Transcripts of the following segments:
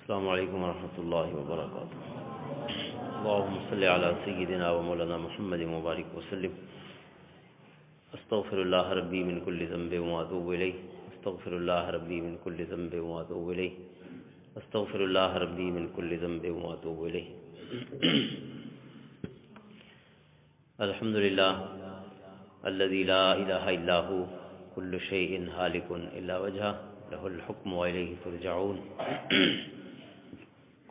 السلام علیکم ورحمۃ اللہ وبرکاتہ۔ اللہم صلی علی سیدنا و مولانا محمد مبارک وسلم۔ استغفر اللہ ربی من کل ذنب واتوب الیہ، استغفر اللہ ربی من کل ذنب واتوب الیہ، استغفر اللہ ربی من کل ذنب واتوب الیہ۔ الحمدللہ الذی لا الہ الا ھو کل شیء ھالک الا وجہہ لہ الحکم والیہ ترجعون۔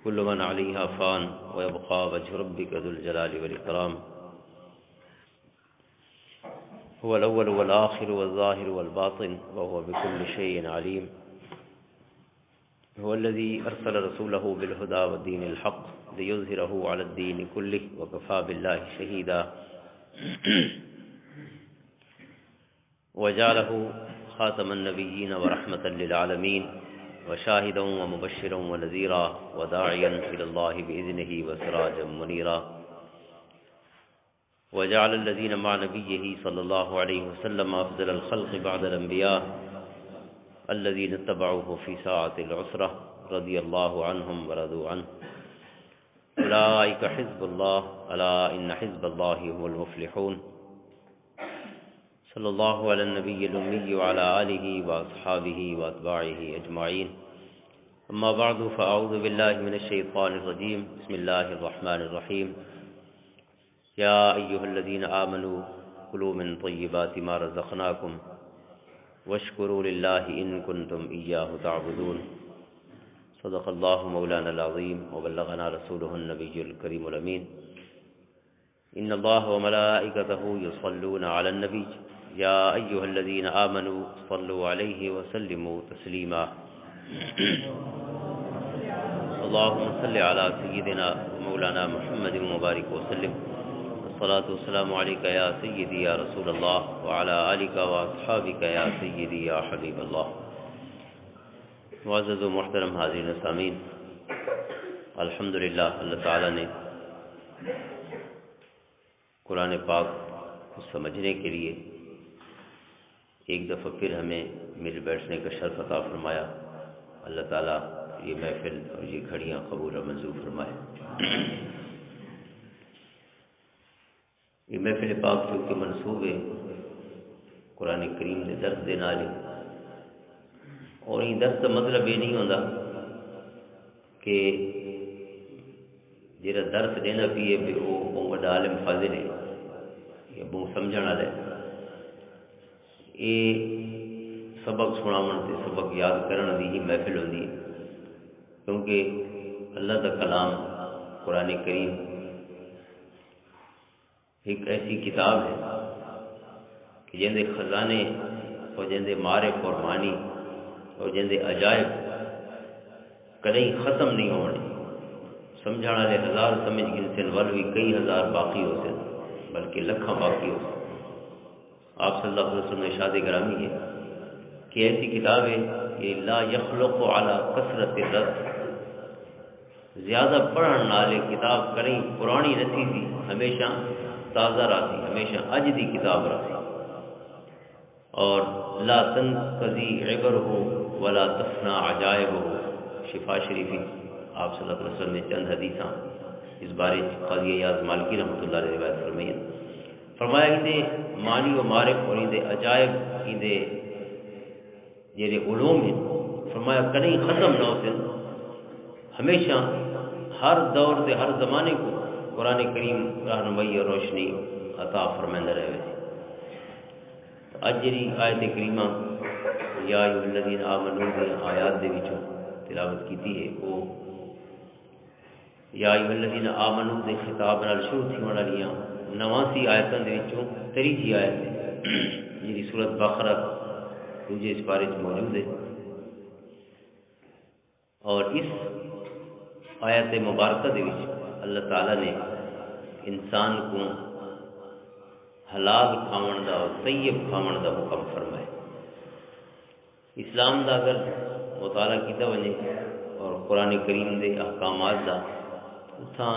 کل من علیہا فان ویبقى وجہ ربک ذو الجلال والاکرام۔ هو الاول والآخر والظاہر والباطن وهو بكل شیء علیم۔ هو الذی ارسل رسولہ بالہدی والدین الحق لیظہرہ علی الدین کلہ وکفى باللہ شہیدا۔ وجعلہ خاتم النبیین ورحمة للعالمین وشاہدا ومبشرا ونذیرا وداعیا الی اللہ بإذنہ وسراجا منیرا۔ وجعل الذین مع نبیہ صلی اللہ علیہ وسلم افضل الخلق بعد الانبیاء الذین اتبعوه فی ساعة العسرة رضی اللہ عنہم ورضوا عنہ۔ اولئک حزب اللہ الا ان حزب اللہ هم المفلحون۔ صلی اللہ علی النبی الامی وعلی آلہ واصحابہ واتباعہ اجمعین۔ اما بعد فاعوذ باللہ من الشیطان الرجیم، بسم اللہ الرحمن الرحیم۔ یا ایہا الذین آمنوا کلوا من طیبات ما رزقناکم واشکروا للہ ان کنتم ایاہ تعبدون۔ صدق اللہ مولانا العظیم وبلغنا رسولہ النبی الکریم الامین۔ ان اللہ وملائکتہ یصلون علی النبی یا ایہا الذین آمنوا صلوا علیہ وسلموا تسلیما۔ اللہم صل علی سیدنا مولانا محمد مبارک وسلم۔ الصلاة والسلام علیکہ یا سیدی یا رسول اللہ وعلی آلکہ واصحابکہ یا سیدی یا حبیب اللہ۔ معزز و محترم حاضرین سامعین، الحمدللہ اللہ تعالیٰ نے قرآن پاک کو سمجھنے کے لیے ایک دفعہ پھر ہمیں مل بیٹھنے کا شرف عطا فرمایا۔ اللہ تعالیٰ یہ محفل اور یہ گھڑیاں قبول و منظور فرمائے۔ یہ محفل پاک کیونکہ منصوب ہے قرآن کریم دے درس دے نال، اور یہ درس کا مطلب یہ نہیں ہوتا کہ جہاں درس دینا پیے بھی وہ بہت بڑا عالم فاضل ہے یا بہت سمجھنے والا ہے۔ یہ سبق سناون تے سبق یاد کرن دی ہی محفل ہوندی ہے، کیونکہ اللہ کا کلام قرآن کریم ایک ایسی کتاب ہے کہ جن دے خزانے اور جن دے معارف اور معنی اور جن دے عجائب کدیں ختم نہیں ہونے۔ سمجھنے والے ہزار سمجھ گن ول بھی کئی ہزار باقی ہو سن، بلکہ لکھاں باقی ہو سن۔ آپ صلی اللہ علیہ وسلم ارشاد گرامی ہے کہ ایسی کتاب ہے کہ لا یخلق علی کثرت الرد، زیادہ پڑھن نالے کتاب کریں پرانی نتی تھی، ہمیشہ تازہ رہتی، ہمیشہ اج دی کتاب رہتی۔ اور لا تنقضی عبر ہو ولا تفنا عجائب ہو، شفا شریفی آپ صلی اللہ علیہ وسلم نے چند حدیثاں اس بارے قاضی اعیاض مالکی رحمۃ اللہ علیہ روایت فرمائی۔ فرمایا کہ معنی و معرف اور دے عجائب دے جڑے علوم ہیں، فرمایا کہیں ختم نہ ہوتے، ہمیشہ ہر دور دے ہر زمانے کو قرآن کریم رہنمائی اور روشنی عطا فرمائندہ رہے۔ اج جی آیت کریمہ یا ایھا الذین آمنوا دی آیات دے وچوں تلاوت کیتی ہے، وہ یا ایھا الذین آمنوا دے خطاب نال شروع تھی والیاں 89 آیتاں دے وچوں 23 آیت ہے جی سورۃ بقرہ دوجے اس بارے میں موجود ہے۔ اور اس آیت مبارکہ دے وچ اللہ تعالیٰ نے انسان کو حلال کھاون دا اور طیب کھاون دا حکم فرمائے۔ اسلام دا اگر مطالعہ کیتا وجے اور قرآن کریم دے احکامات دا اتھاں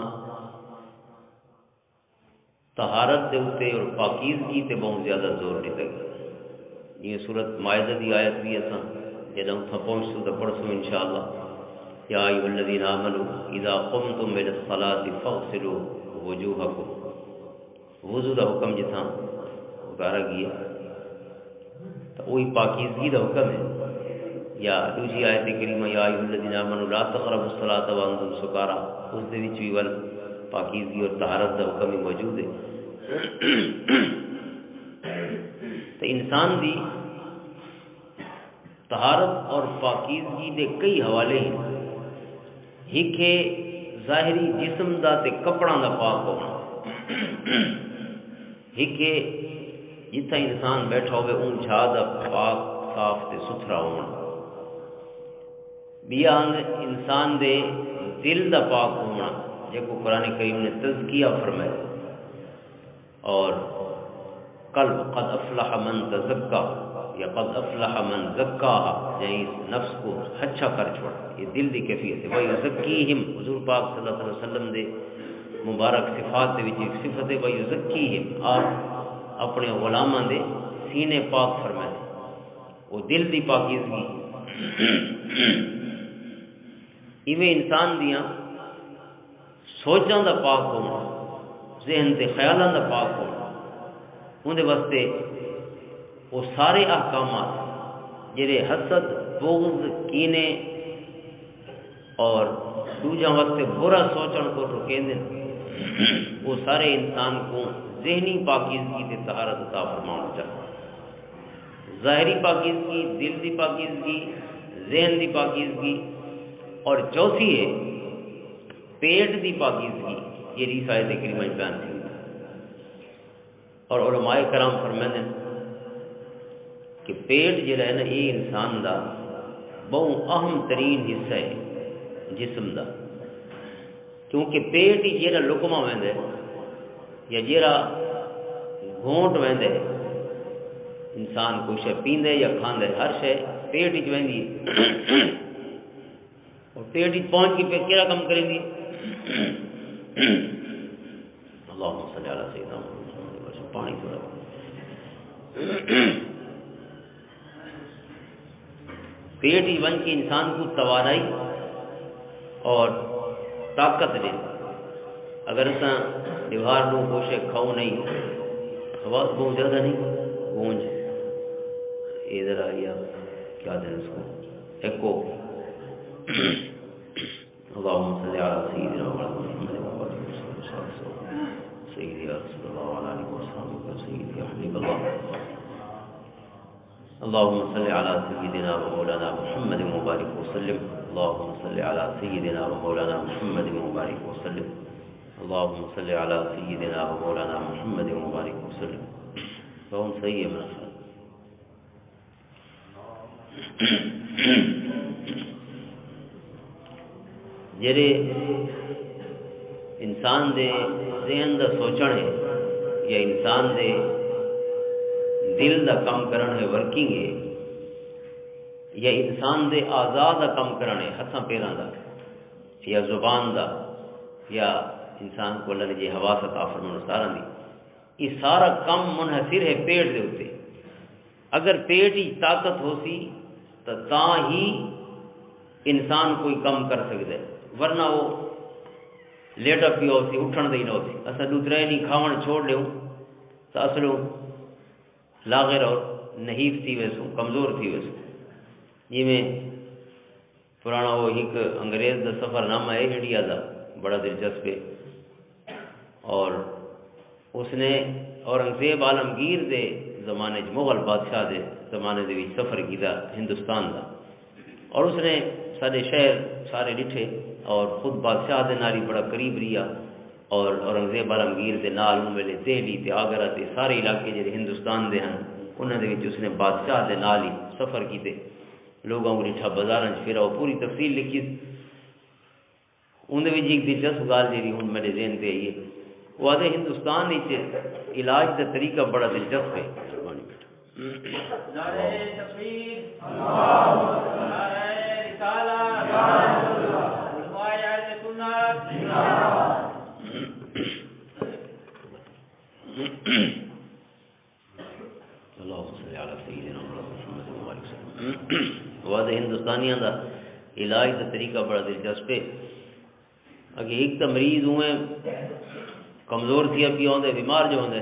طہارت دے اوتے اور پاکیزگی تے بہت زیادہ زور دیتا گیا۔ یہ سورۃ مائدہ دی آیت بھی اساں جدوں اتھاں پہنچسوں تے پڑھسوں انشاءاللہ۔ یا ایھا الذین آمنوا اذا قمتم الی الصلاۃ فاغسلوا وجوہکم، وضو دا حکم جتھاں اتارا گیا تو وہی پاکیزگی دا حکم ہے. یا دوسری آیت کریمہ یا ایھا الذین آمنوا لا تقربوا الصلاۃ وانتم سکارا، اس دے وچ بھی ول پاکیزگی اور طہارت دا حکم ہی موجود ہے. تو انسان دی طہارت اور پاکیزگی دے کئی حوالے ہیں. ایک ہے ظاہری جسم دا تے کپڑاں دا پاک ہونا، ایک ہے جتھا انسان بیٹھا ہوئے اون جھا دا پاک صاف تے ستھرا ہونا. بیا انسان دے دل دا پاک ہونا جے کو قرآن کریم نے تزکیہ فرمایا، اور قلب قد افلح من تزکا یا قد افلح من زکاہا، یعنی نفس کو اچھا کر چھوڑا، یہ دل دی کیفیت ہے. وَيُزَكِّيهِمْ، حضور پاک صلی اللہ علیہ وسلم دے مبارک صفات دے وچ ایک صفت ہے وَيُزَكِّيهِمْ، آپ اپنے غلاماں دے سینے پاک فرمائے، وہ دل دی پاکیزگی. ایویں انسان دیاں سوچاں دا پاک ہونا، ذہن تے خیالاں دا پاک ہونا، اندے واسطے وہ سارے احکامات جڑے حسد، بغض، کینے اور دوجاں واسطے برا سوچن کو روکیندے، وہ سارے انسان کو ذہنی پاکیزگی تے طہارت عطا فرمانا چاہتے. ظاہری پاکیزگی، دل دی پاکیزگی، ذہن دی پاکیزگی، اور چوتھی ہے پیٹ دی پاکیزگی. یہ ریس آیت کریمہ میں بیان تھی. اور علماء کرام فرماتے ہیں کہ پیٹ جو ہے نا یہ انسان دا بہت اہم ترین حصہ ہے جسم دا، کیونکہ پیٹ ہی جیڑا لقمہ ویندے یا جیڑا گھونٹ ویندے انسان کوئی شے پیندے یا کھاندے، ہر شے پیٹ ہی ویندی ہے. اور پیٹ ہی پہنچ کے پھر کیڑا کم کریں گی. اللہم صلی علی سیدنا محمد. پانی تھوڑا پیٹ ہی بن کے انسان کو توانائی اور طاقت دے. اگر اساں دیوار نو کوشے کھاؤ نہیں، آواز بہت زیادہ نہیں گونج ادھر آیا کیا دیں اس کو ایکو. اللہم صلی علی سیدنا محمد سیدی یا رسول اللہ علیہ وسلم سیدی یا حبیب اللہ. اللہم صلی علی سیدنا و مولانا محمد مبارک وسلم. اللہم صلی علی سیدنا و مولانا محمد مبارک وسلم. اللہم صلی علی سیدنا و مولانا محمد مبارک وسلم. اللہم صحیح ہے میرا خیال. جڑے انسان دے ذہن دا سوچن ہے یا انسان دے دل دا کم کرن ہے، ورکنگ ہے، یا انسان دے اعضاء دا کم کرن ہے، ہتھاں پیراں دا یا زبان دا یا انسان کو اللہ نے جی حواس عطا فرمایا سارا دی، یہ سارا کم منحصر ہے پیٹ دے اوتے. اگر پیٹ ہی طاقت ہو سی تو تاں ہی انسان کوئی کم کر سکتا ہے، ورنہ وہ لیٹا پیا ہو سی اٹھن دے ہی نہ ہو سی. اصل دوسرے نہیں کھاون چھوڑ لیوں تو اصلوں لاغر اور نحیف تھی ویسو، کمزور تھی ویسو. جی میں پرانا وہ ایک انگریز دا سفر نامہ ہے انڈیا دا بڑا دلچسپ ہے، اور اس نے اورنگزیب عالمگیر دے زمانے مغل بادشاہ دے زمانے دے بھی سفر کیتا ہندوستان دا، اور اس نے سارے شہر سارے ڈٹھے اور خود بادشاہ دے نال بڑا قریب رہا، اور اورنگزیب عالمگیر دے نال ان ویلے دہلی تے آگرہ تے سارے علاقے جڑے ہندوستان دے ہیں انہاں دے وچ اس نے بادشاہ دے نال ہی سفر کیتے، لوگوں کو ڈٹھا بازاراں وچ پھرا، پوری تفصیل لکھی. اندر ایک دلچسپ گال جی ہوں میرے ذہن سے آئی ہے، وہ آدھے ہندوستان علاج کا طریقہ بڑا دلچسپ ہے. وہ ہندوستانیاں دا علاج کا طریقہ بڑا دلچسپ ہے. اگر ایک تو مریض ہوئے کمزور تھی اب آدھے بیمار جو ہوندے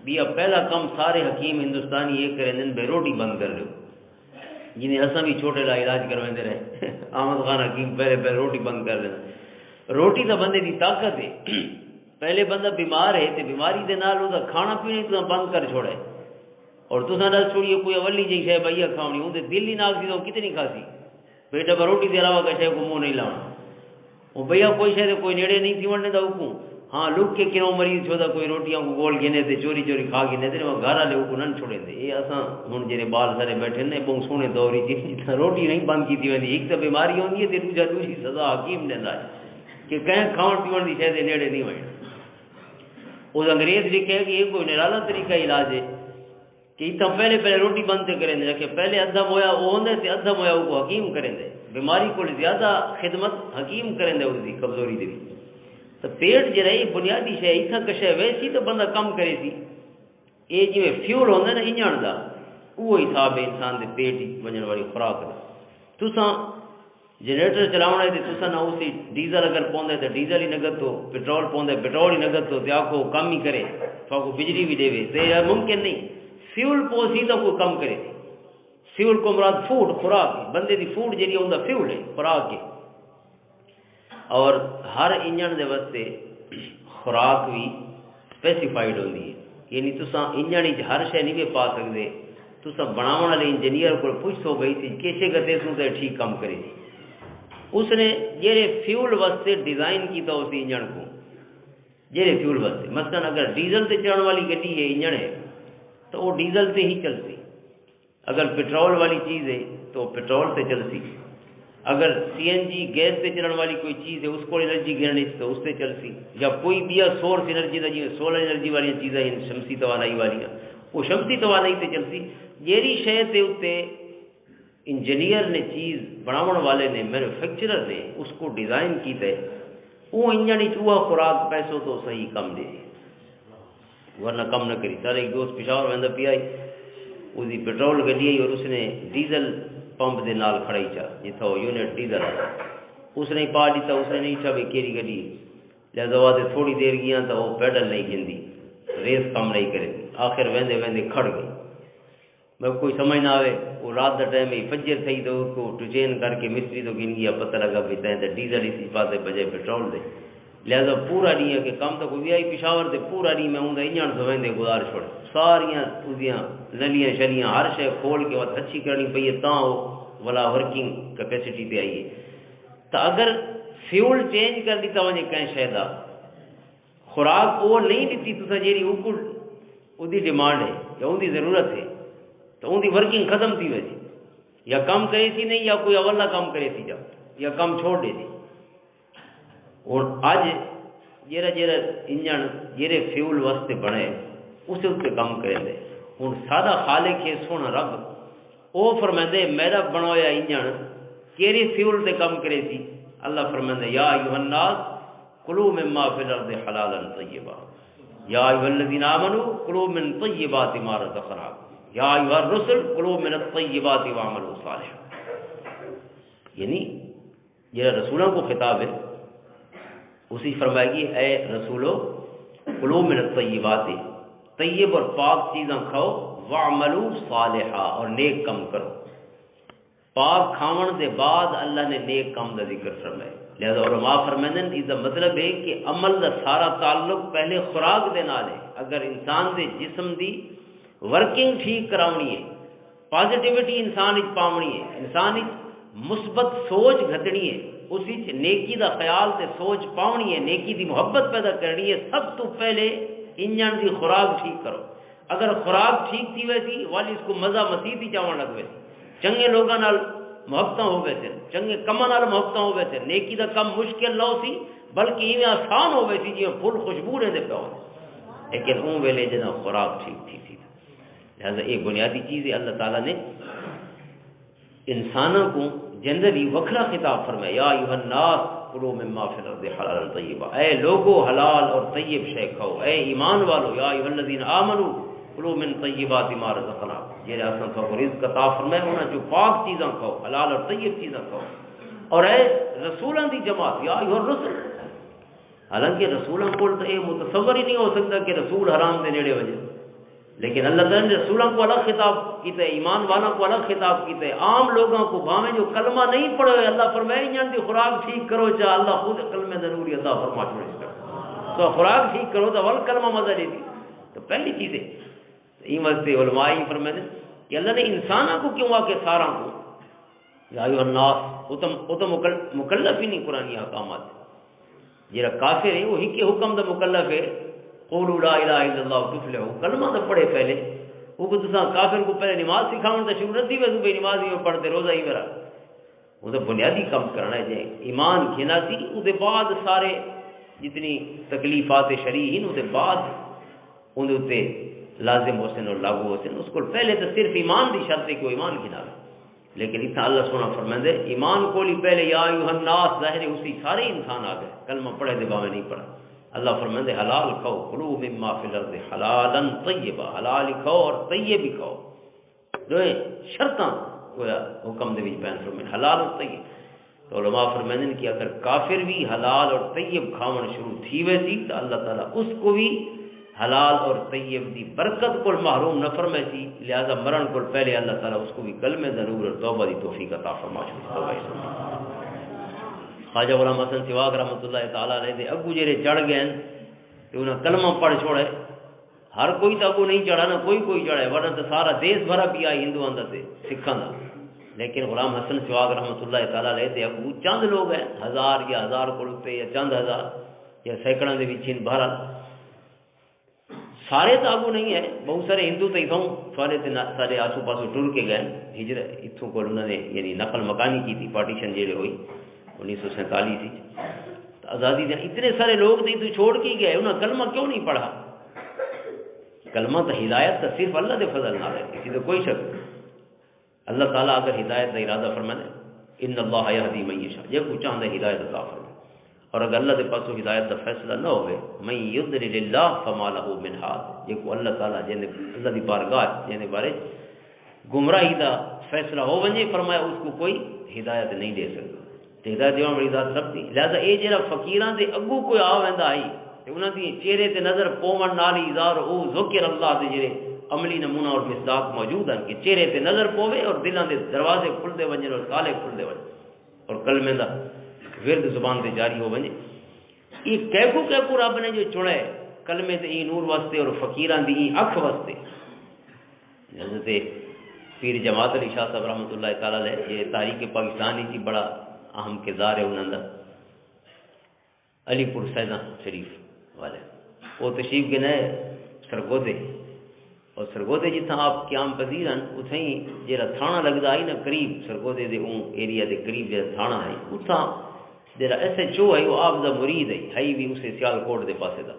بھی اب پہلا کم سارے حکیم ہندوستانی یہ کریں دن بے روٹی بند کر لو جنہیں اصل بھی چھوٹے لا علاج کروائے رہے احمد خان حکیم پہلے روٹی بند کر لینا. روٹی تو بندے کی طاقت ہے. پہلے بندہ بیمار ہے تو بیماری دے نال وہ کھانا پینا تو بند کر چھوڑے اور تو نہ چھوڑیے کوئی اولی جی شے بھیا کھاونی وہ دل ہی ناک سی تو کتنی کھاسی بیٹا پر روٹی کے علاوہ کا شے کو منہ نہیں لاؤنا وہ بھیا کوئی شے کوئی نیڑے نہیں تھی ورنے دا حکم ہاں لک کے کنوں مریض چھوڑا کوئی روٹیاں کو گول گنے تے چوری چوری کھا گنے تے وہ گھر والے کو نہ چھوڑے دے یہ اساں ہن جڑے بال سارے بیٹھے نے بہت سونے دوری جتنا روٹی نہیں بند کیتی ویندی ایک تو بیماری ہوندی ہے تے دوسری سزا حکیم دیندا ہے کہ کہیں کھاون پیون دی شے دے نیڑے نہیں وڑنا. اس انگریز بھی کہے کہ یہ کوئی نرالا طریقہ علاج ہے کہ اتنا پہلے روٹی بند تے کریں دے کہ پہلے ادھا مویا وہ ہوندے تے ادھا مویا وہ کو حکیم کریں دے بیماری کو زیادہ خدمت حکیم کریں دے اس دی کمزوری دی تو پیٹ جو رہی بنیادی شے اتنا کشے ویسی تو بندہ کم کرے سی یہ جی فیول ہوندے نا انجن دا وہ حساب ہے انسان دے پیٹ وجن والی خوراک دا. تساں جنریٹر چلاونا ہے تو نہ اسی ڈیزل اگر پوندے تو ڈیزل ہی نگد تو پیٹرول پوندے پیٹرول ہی نگد تو آخو کم ہی کرے تو کو بجلی بھی دے تو یہ ممکن نہیں. فیول پوسی تو کوئی کم کرے. فیول کو مراد فوڈ خوراک بندے دی فوڈ جی ہوں فیول ہے خوراک ہے. اور ہر انجن دے واسطے خوراک بھی اسپیسیفائڈ ہوتی ہے یعنی تساں انجن ہر شے نہیں پا سکتے تساں بناون والے انجینئر کو پوچھو گئی تھی کیسے گتے سو تو ٹھیک کام کرے تھی. اس نے جہے فیول واسطے ڈیزائن کیتا اس انجن کو جہے فیول واسطے مثلا اگر ڈیزل تے چلن والی گڈی ہے انجن ہے تو وہ ڈیزل تے ہی چلتی. اگر پیٹرول والی چیز ہے تو پیٹرول تے چلتی. اگر سی این جی گیس تے چلن والی کوئی چیز ہے اس کو انرجی گرنی تو اس تے چلتی یا کوئی بھی سورس انرجی کا جی سولر انرجی والی چیزیں شمسی توانائی والی وہ شمسی توانائی تے چلتی. جیری شے تے اتے انجینئر نے چیز بناون والے نے مینوفیکچرر نے اس کو ڈیزائن کیتا ہے وہ انجن چوہا خوراک پیسوں تو صحیح کم دے ورنہ کم نہ کری. سارے ایک دوست پشاور میں اندر پیا اس کی پیٹرول گڈی آئی اور اس نے ڈیزل پمپ دے نال کھڑائی چا جتھا وہ یونٹ ڈیزل اس نے پا دیتا اس نے نہیں چاہ بھی کیری گڈی لہذا وہ تھوڑی دیر گیا تو وہ پیڈل نہیں گندی ریس کم نہیں کرے آخر ویندے ویندے کھڑ گئی. میں کوئی سمجھ نہ آئے وہ رات کا ٹائم ہی فجر تھی تو اس کو ٹچین کر کے مستری تو گن گیا پتہ لگا بھی تین تو ڈیزل اسی پاسے بجائے پیٹرول دے لہذا پورا نہیں ہے کہ کم تو کوئی بھی آئی پشاور سے پورا نہیں میں ہوں انجن دھویں دے گزار چھوڑ ساریاں اس نلیاں شلیاں ہر شے کھول کے وقت اچھی کرنی پی ہے تاں وہ والا ورکنگ کیپیسٹی پہ آئی ہے. تو اگر فیول چینج کر دیتا وجہ کہیں شاید خوراک وہ نہیں دیتی تو جیری اوپر وہ ڈیمانڈ ہے یا ان کی ضرورت ہے تو ان کی ورکنگ ختم تھی ویسی یا کم کرے تھی نہیں یا کوئی اولا کم کرے تھی جا یا کم چھوڑ دے تھی. اور اج جہاں جہاں انجن جہے فیول واسطے بنے اسے اتنے کم کریں دے. ہوں سادہ خالق ہے سونا رب وہ فرمائے میرا بنایا انجن کیری فیول تے کم کرے تھی. اللہ فرمائے یا ایھا الناس کلوا مما فی الارض حلالا طیبا یا ایھا الذین آمنوا کلوا من طیبات ما رزقناکم یا ایھا الرسل کلوا من الطیبات واعملوا صالحا. یعنی یہ رسولوں کو خطاب ہے اسی فرمائے گی اے رسولو کلوا من الطیبات طیب اور پاک چیزاں کھاؤ واعملوا صالحا اور نیک کم کرو. پاک کھاون دے بعد اللہ نے نیک کام دا ذکر فرمائے. لہذا علماء فرمائیں اس کا مطلب ہے کہ عمل دا سارا تعلق پہلے خوراک دے نال ہے. اگر انسان دے جسم دی ورکنگ ٹھیک کراونی ہے پازیٹیوٹی انسان وچ پاونی ہے انسان وچ مثبت سوچ گھتنی ہے اس وچ نیکی دا خیال تے سوچ پاونی ہے نیکی دی محبت پیدا کرنی ہے سب تو پہلے انجن دی خوراک ٹھیک کرو. اگر خوراک ٹھیک تھی ویسی والی اس کو مزہ مسیح ہی چاون لگ ویسی چنگے لوگوں نال محبتاں ہو ویسے چنگے کماں نال محبتاں ہو ویسے نیکی دا کم مشکل نہ ہو سی بلکہ ایویں آسان ہو ویسی جی پھل خوشبو رہندے پیا ہو لیکن اون ویلے جنا خوراک ٹھیک تھی سی. لہذا یہ بنیادی چیز ہے اللہ تعالیٰ نے انسانوں کو جنرلی وکھرا خطاب فرمایا یا ایھا الناس کلوا مما فی الارض حلالا طیبا اے لوگو حلال اور طیب شے کھاؤ. اے ایمان والو یا ایھا الذین آمنوا کلوا من طیبات ما رزقناکم جہاں اساں تو رزق عطا فرمایا انہاں جو پاک چیزاں کھاؤ حلال اور طیب چیزاں کھاؤ. اور اے رسولوں دی جماعت یا ایھا الرسل، حالانکہ رسولوں کو تو یہ متصور ہی نہیں ہو سکتا کہ رسول حرام دے نیڑے وجے، لیکن اللہ تعالیٰ نے رسولوں کو الگ خطاب کیتے، ایمان والوں کو الگ خطاب کیتے، عام لوگوں کو باویں جو کلمہ نہیں پڑھے ہوئے اللہ فرمائے انہاں دی خوراک ٹھیک کرو، چاہ اللہ خود کلمہ ضروری عطا فرما چھوڑے اس کا تو خوراک ٹھیک کرو تو ول کلمہ مزہ دیتی۔ تو پہلی چیز ہے یہ واسطے علماء ہی فرماتے ہیں کہ اللہ نے انسانوں کو کیوں آ کے سارا کو یا ایھا الناس وہ تو مکلف ہی نہیں قرآنی احکامات، جڑا کافر ہے وہی کے حکم دا مکلف ہے، قولوا لا الہ الا اللہ تفلحوا، کلمہ تو پڑھے پہلے، وہ کو تساں کافر کو پہلے نماز سکھاؤں تو شروع نہ ویسے بھائی نماز ہی پڑھتے روزہ ہی میرا، وہ تو بنیادی کام کرنا ہے جی ایمان کھینا سی، اس کے بعد سارے جتنی تکلیفات شرعی ہیں اس کے بعد اندر لازم حسن اور لاگو حسن، اس کو پہلے تو صرف ایمان دی شرط ہے کہ وہ ایمان کھینا ہے، لیکن اتنا اللہ سونا فرمائے ایمان کو لی پہلے یا ایھا الناس ظاہر اسی سارے انسان آ گئے، کلمہ پڑھے دے باویں نہیں پڑھا، اللہ فرمائے حلال کھاؤ، کلوا مما فی الارض حلالا طیبا، حلال کھاؤ اور طیب ہی کھاؤ، جو شرطاں گویا حکم دے وچ بیان فرمائے حلال اور طیب۔ تو علماء فرمائیں کہ اگر کافر بھی حلال اور طیب کھاون شروع تھی ویسی تو اللہ تعالیٰ اس کو بھی حلال اور طیب دی برکت کو محروم نہ فرمائے سی، لہذا مرن کو پہلے اللہ تعالیٰ اس کو بھی کلمہ ضرور اور توبہ دی توفیق عطا فرما چھوڑے۔ خواجہ غلام حسن سواگ رحمۃ اللہ تعالیٰ علیہ دے اگو جڑے چڑھ گئے کہ انہیں کلمہ پڑھ چھوڑے، ہر کوئی تو اگو نہیں چڑھا نہ کوئی چڑھے، ورنہ تو سارا دیس بھرا پی آئی ہندوؤں کا سکھاں کا، لیکن غلام حسن سواگ رحمۃ اللہ تعالیٰ علیہ دے اگو چند لوگ ہیں، ہزار یا ہزار کو لگتے یا چند ہزار یا سینکڑوں کے بھی بہرحال سارے تو آگو نہیں ہے، بہت سارے ہندو تو اتوں سارے آسو پاسو ٹر کے گئے ہجرت اتوں کو انہوں نے یعنی نقل مکانی کی تھی، پارٹیشن جیڑے ہوئی 1947 آزادی دے اتنے سارے لوگ تو اتوں چھوڑ کے گئے، انہوں نے کلمہ کیوں نہیں پڑھا؟ کلمہ تو ہدایت تو صرف اللہ دے فضل نہ ہے، کسی تو کوئی شک، اللہ تعالیٰ اگر ہدایت کا ارادہ فرمائے ان اللہ یہدی من یشاء، یہ کو چاہتا ہے ہدایت عطا فرمائے، اور اگر اللہ کے پاسوں ہدایت کا فیصلہ نہ ہوئے من یضلل اللہ فما له من ہاد، یہ کو اللہ تعالیٰ جن اللہ دی بارگاہ جن بارے گمراہی کا فیصلہ ہو ونجے فرمایا اس کو کوئی ہدایت نہیں دے سکتا، تو ہدایت دیوان بڑی ذات رب دی، لہذا یہ جڑا فقیراں دے اگو کوئی آ ویندا آئی تے انہاں دی چہرے تے نظر پون نال اظہار او ذکر اللہ دے جڑے عملی نمونہ اور مصداق موجود ہیں کہ چہرے تے نظر پوے اور دلاں دے دروازے کھل دے ونجن اور تالے کھل دے ونجن اور کلمے دا ورد زبان تے جاری ہو ونجے، یہ کیکو رب نے جو چنے کلمے تے ای نور واسطے اور فقیراں دی ای اکھ واسطے۔ حضرت پیر جماعت علی شاہ صاحب رحمۃ اللہ تعالی علیہ یہ تاریخ پاکستانی کی بڑا اہم کردار ہے انہوں دا، علی پور سیدہ شریف والے وہ تشریف کے نئے سرگودے، اور سرگودے جتنا آپ قیام پذیر ہیں اتھیں جڑا تھانہ لگتا ہے نا قریب سرگودے دے اون ایریا دے قریب جڑا تھانہ ہے اتھاں جڑا ایس ایچ او ہے وہ آپ دا مرید ہے بھی اسے سیالکوٹ دے پاسے دا،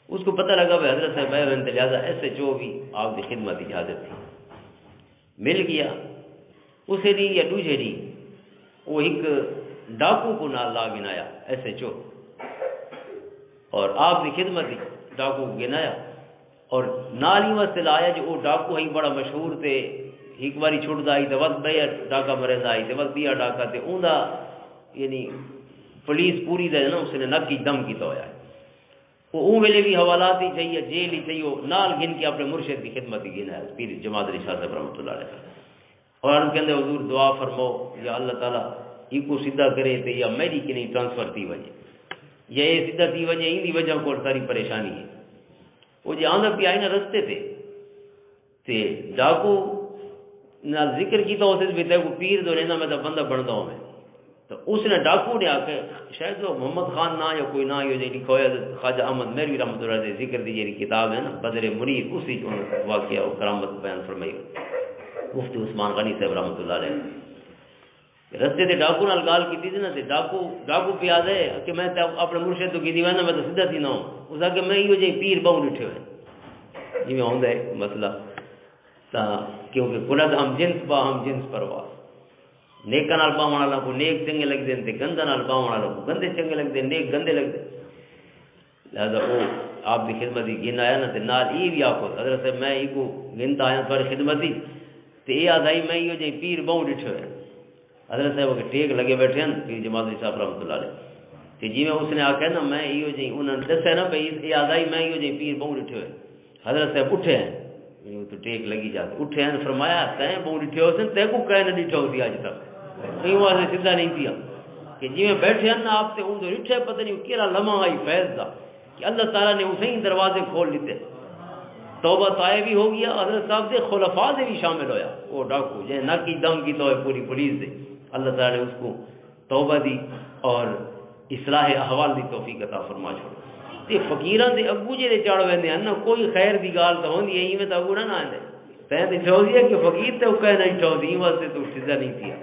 اس کو پتہ لگا کہ حضرت صاحب آئے ہوئے لہٰذا ایس ایچ او بھی آپ کی خدمت اجازت تھی، مل گیا اسے دی یا دوسرے دی وہ ایک ڈاکو کو نال لا گنایا ایس ایچ او، اور آپ کی خدمت ڈاکو کو گنایا اور نال ہی واسطے لایا جو وہ ڈاکو ہی بڑا مشہور تے ایک باری چھوڑ آئی تو وقت بیا ڈاکا مرد آئی تو وقت بیا ڈاکا تے اوندا یعنی پولیس پوری دے نا اس نے نک کی دم کیتا ہوا ہے، وہ اون ویلے بھی حوالات ہی چاہیے جیل ہی چاہیے نال گن کے اپنے مرشد کی خدمت ہی گنا ہے پیر جماعت علی شاہ صاحب رحمۃ اللہ علیہ، اور ان کے اندر حضور دعا فرماؤ یا اللہ تعالیٰ ای کو سیدھا کرے تے یا میری کی نہیں ٹرانسفر تھی وجہ یا یہ سیدھا تھی وجہ ان دی وجہ کو ساری پریشانی ہے، وہ جو آندہ پہ آئی نا رستے تے ڈاکو نہ ذکر کیتا اسے بھی تے کو پیر دو رہنا میں تو بندہ بنتا ہوں میں، تو اس نے ڈاکو نے آ کے شاید وہ محمد خان نا یا کوئی نا یہ جو لکھا ہے خواجہ احمد میروی رحمۃ اللہ علیہ ذکر دی جی کتاب ہے نا بدر منیر، اسی کو واقعہ و کرامت بیان فرمائی مفتی عثمان غنی صاحب رحمۃ اللہ علیہ، رستے تے ڈاکو نال گال کی تھی نا تے ڈاکو پہ آ دے کہ میں اپنے مرشد تو کی دیوانا میں تو سیدھا تھی نہ ہوں، اس آ کے میں یہ جی پیر بہو ڈٹھے ہوئے جی میں ہوندا ہے مسئلہ تا کیونکہ کلت ہم جنس با ہم جنس پرواز، نیکا نال باون والا کو نیک چنگے لگتے ہیں تے گندا نال باون والا کو گندے چنگے لگتے ہیں نیک گندے لگتے ہیں، لہذا وہ آپ کی خدمت ہی گن آیا نا تے نال یہ بھی آخو حضرت صاحب میں یہ کو گنتا آیا تھوڑی خدمت ہی تے یہ آدھائی میں یہ جی پیر بہو ڈٹھے ہوئے حضرت صاحب کے ٹیک لگے بیٹھے ہیں پیر جماعت صاحب رحمۃ اللہ علیہ کہ جی میں اس نے آخیا نا میں یہ جی انہوں نے دسیا نا بھائی یاد آئی میں یہ جی پیر بہو ڈٹھے ہوئے حضرت صاحب اٹھے ہیں تو ٹیک لگی جاتی اٹھے ہیں فرمایا تین بہو ڈٹھے ہو سن تے کو کہہ نہ ڈٹھا ہوتی اج تک نہیں واسطے سیدھا نہیں کیا کہ جی میں بیٹھے ہیں نا آپ سے ان تو ڈٹھے پتہ نہیں کیڑا لمحہ آئی فیض دا کہ اللہ تعالیٰ نے اسے ہی دروازے کھول لیتے توبہ طائب بھی ہو گیا حضرت صاحب سے خلفاء سے بھی شامل ہویا وہ ڈاکو جے نہ کی دم کی تو پوری پولیس سے اللہ تعالیٰ نے اس کو توبہ دی اور اصلاح احوال دی توفیق عطا فرما چھوڑ تے فقیراں دے اگو جے چڑھ ویندے ہیں نا کوئی خیر دی گال تو ہوندی ہے ایویں تو اگو نہ آندے تے تے چوندی ہے کہ فقیر تے او کہنا نہیں چوندی واسطے تو سیدھا نہیں کیا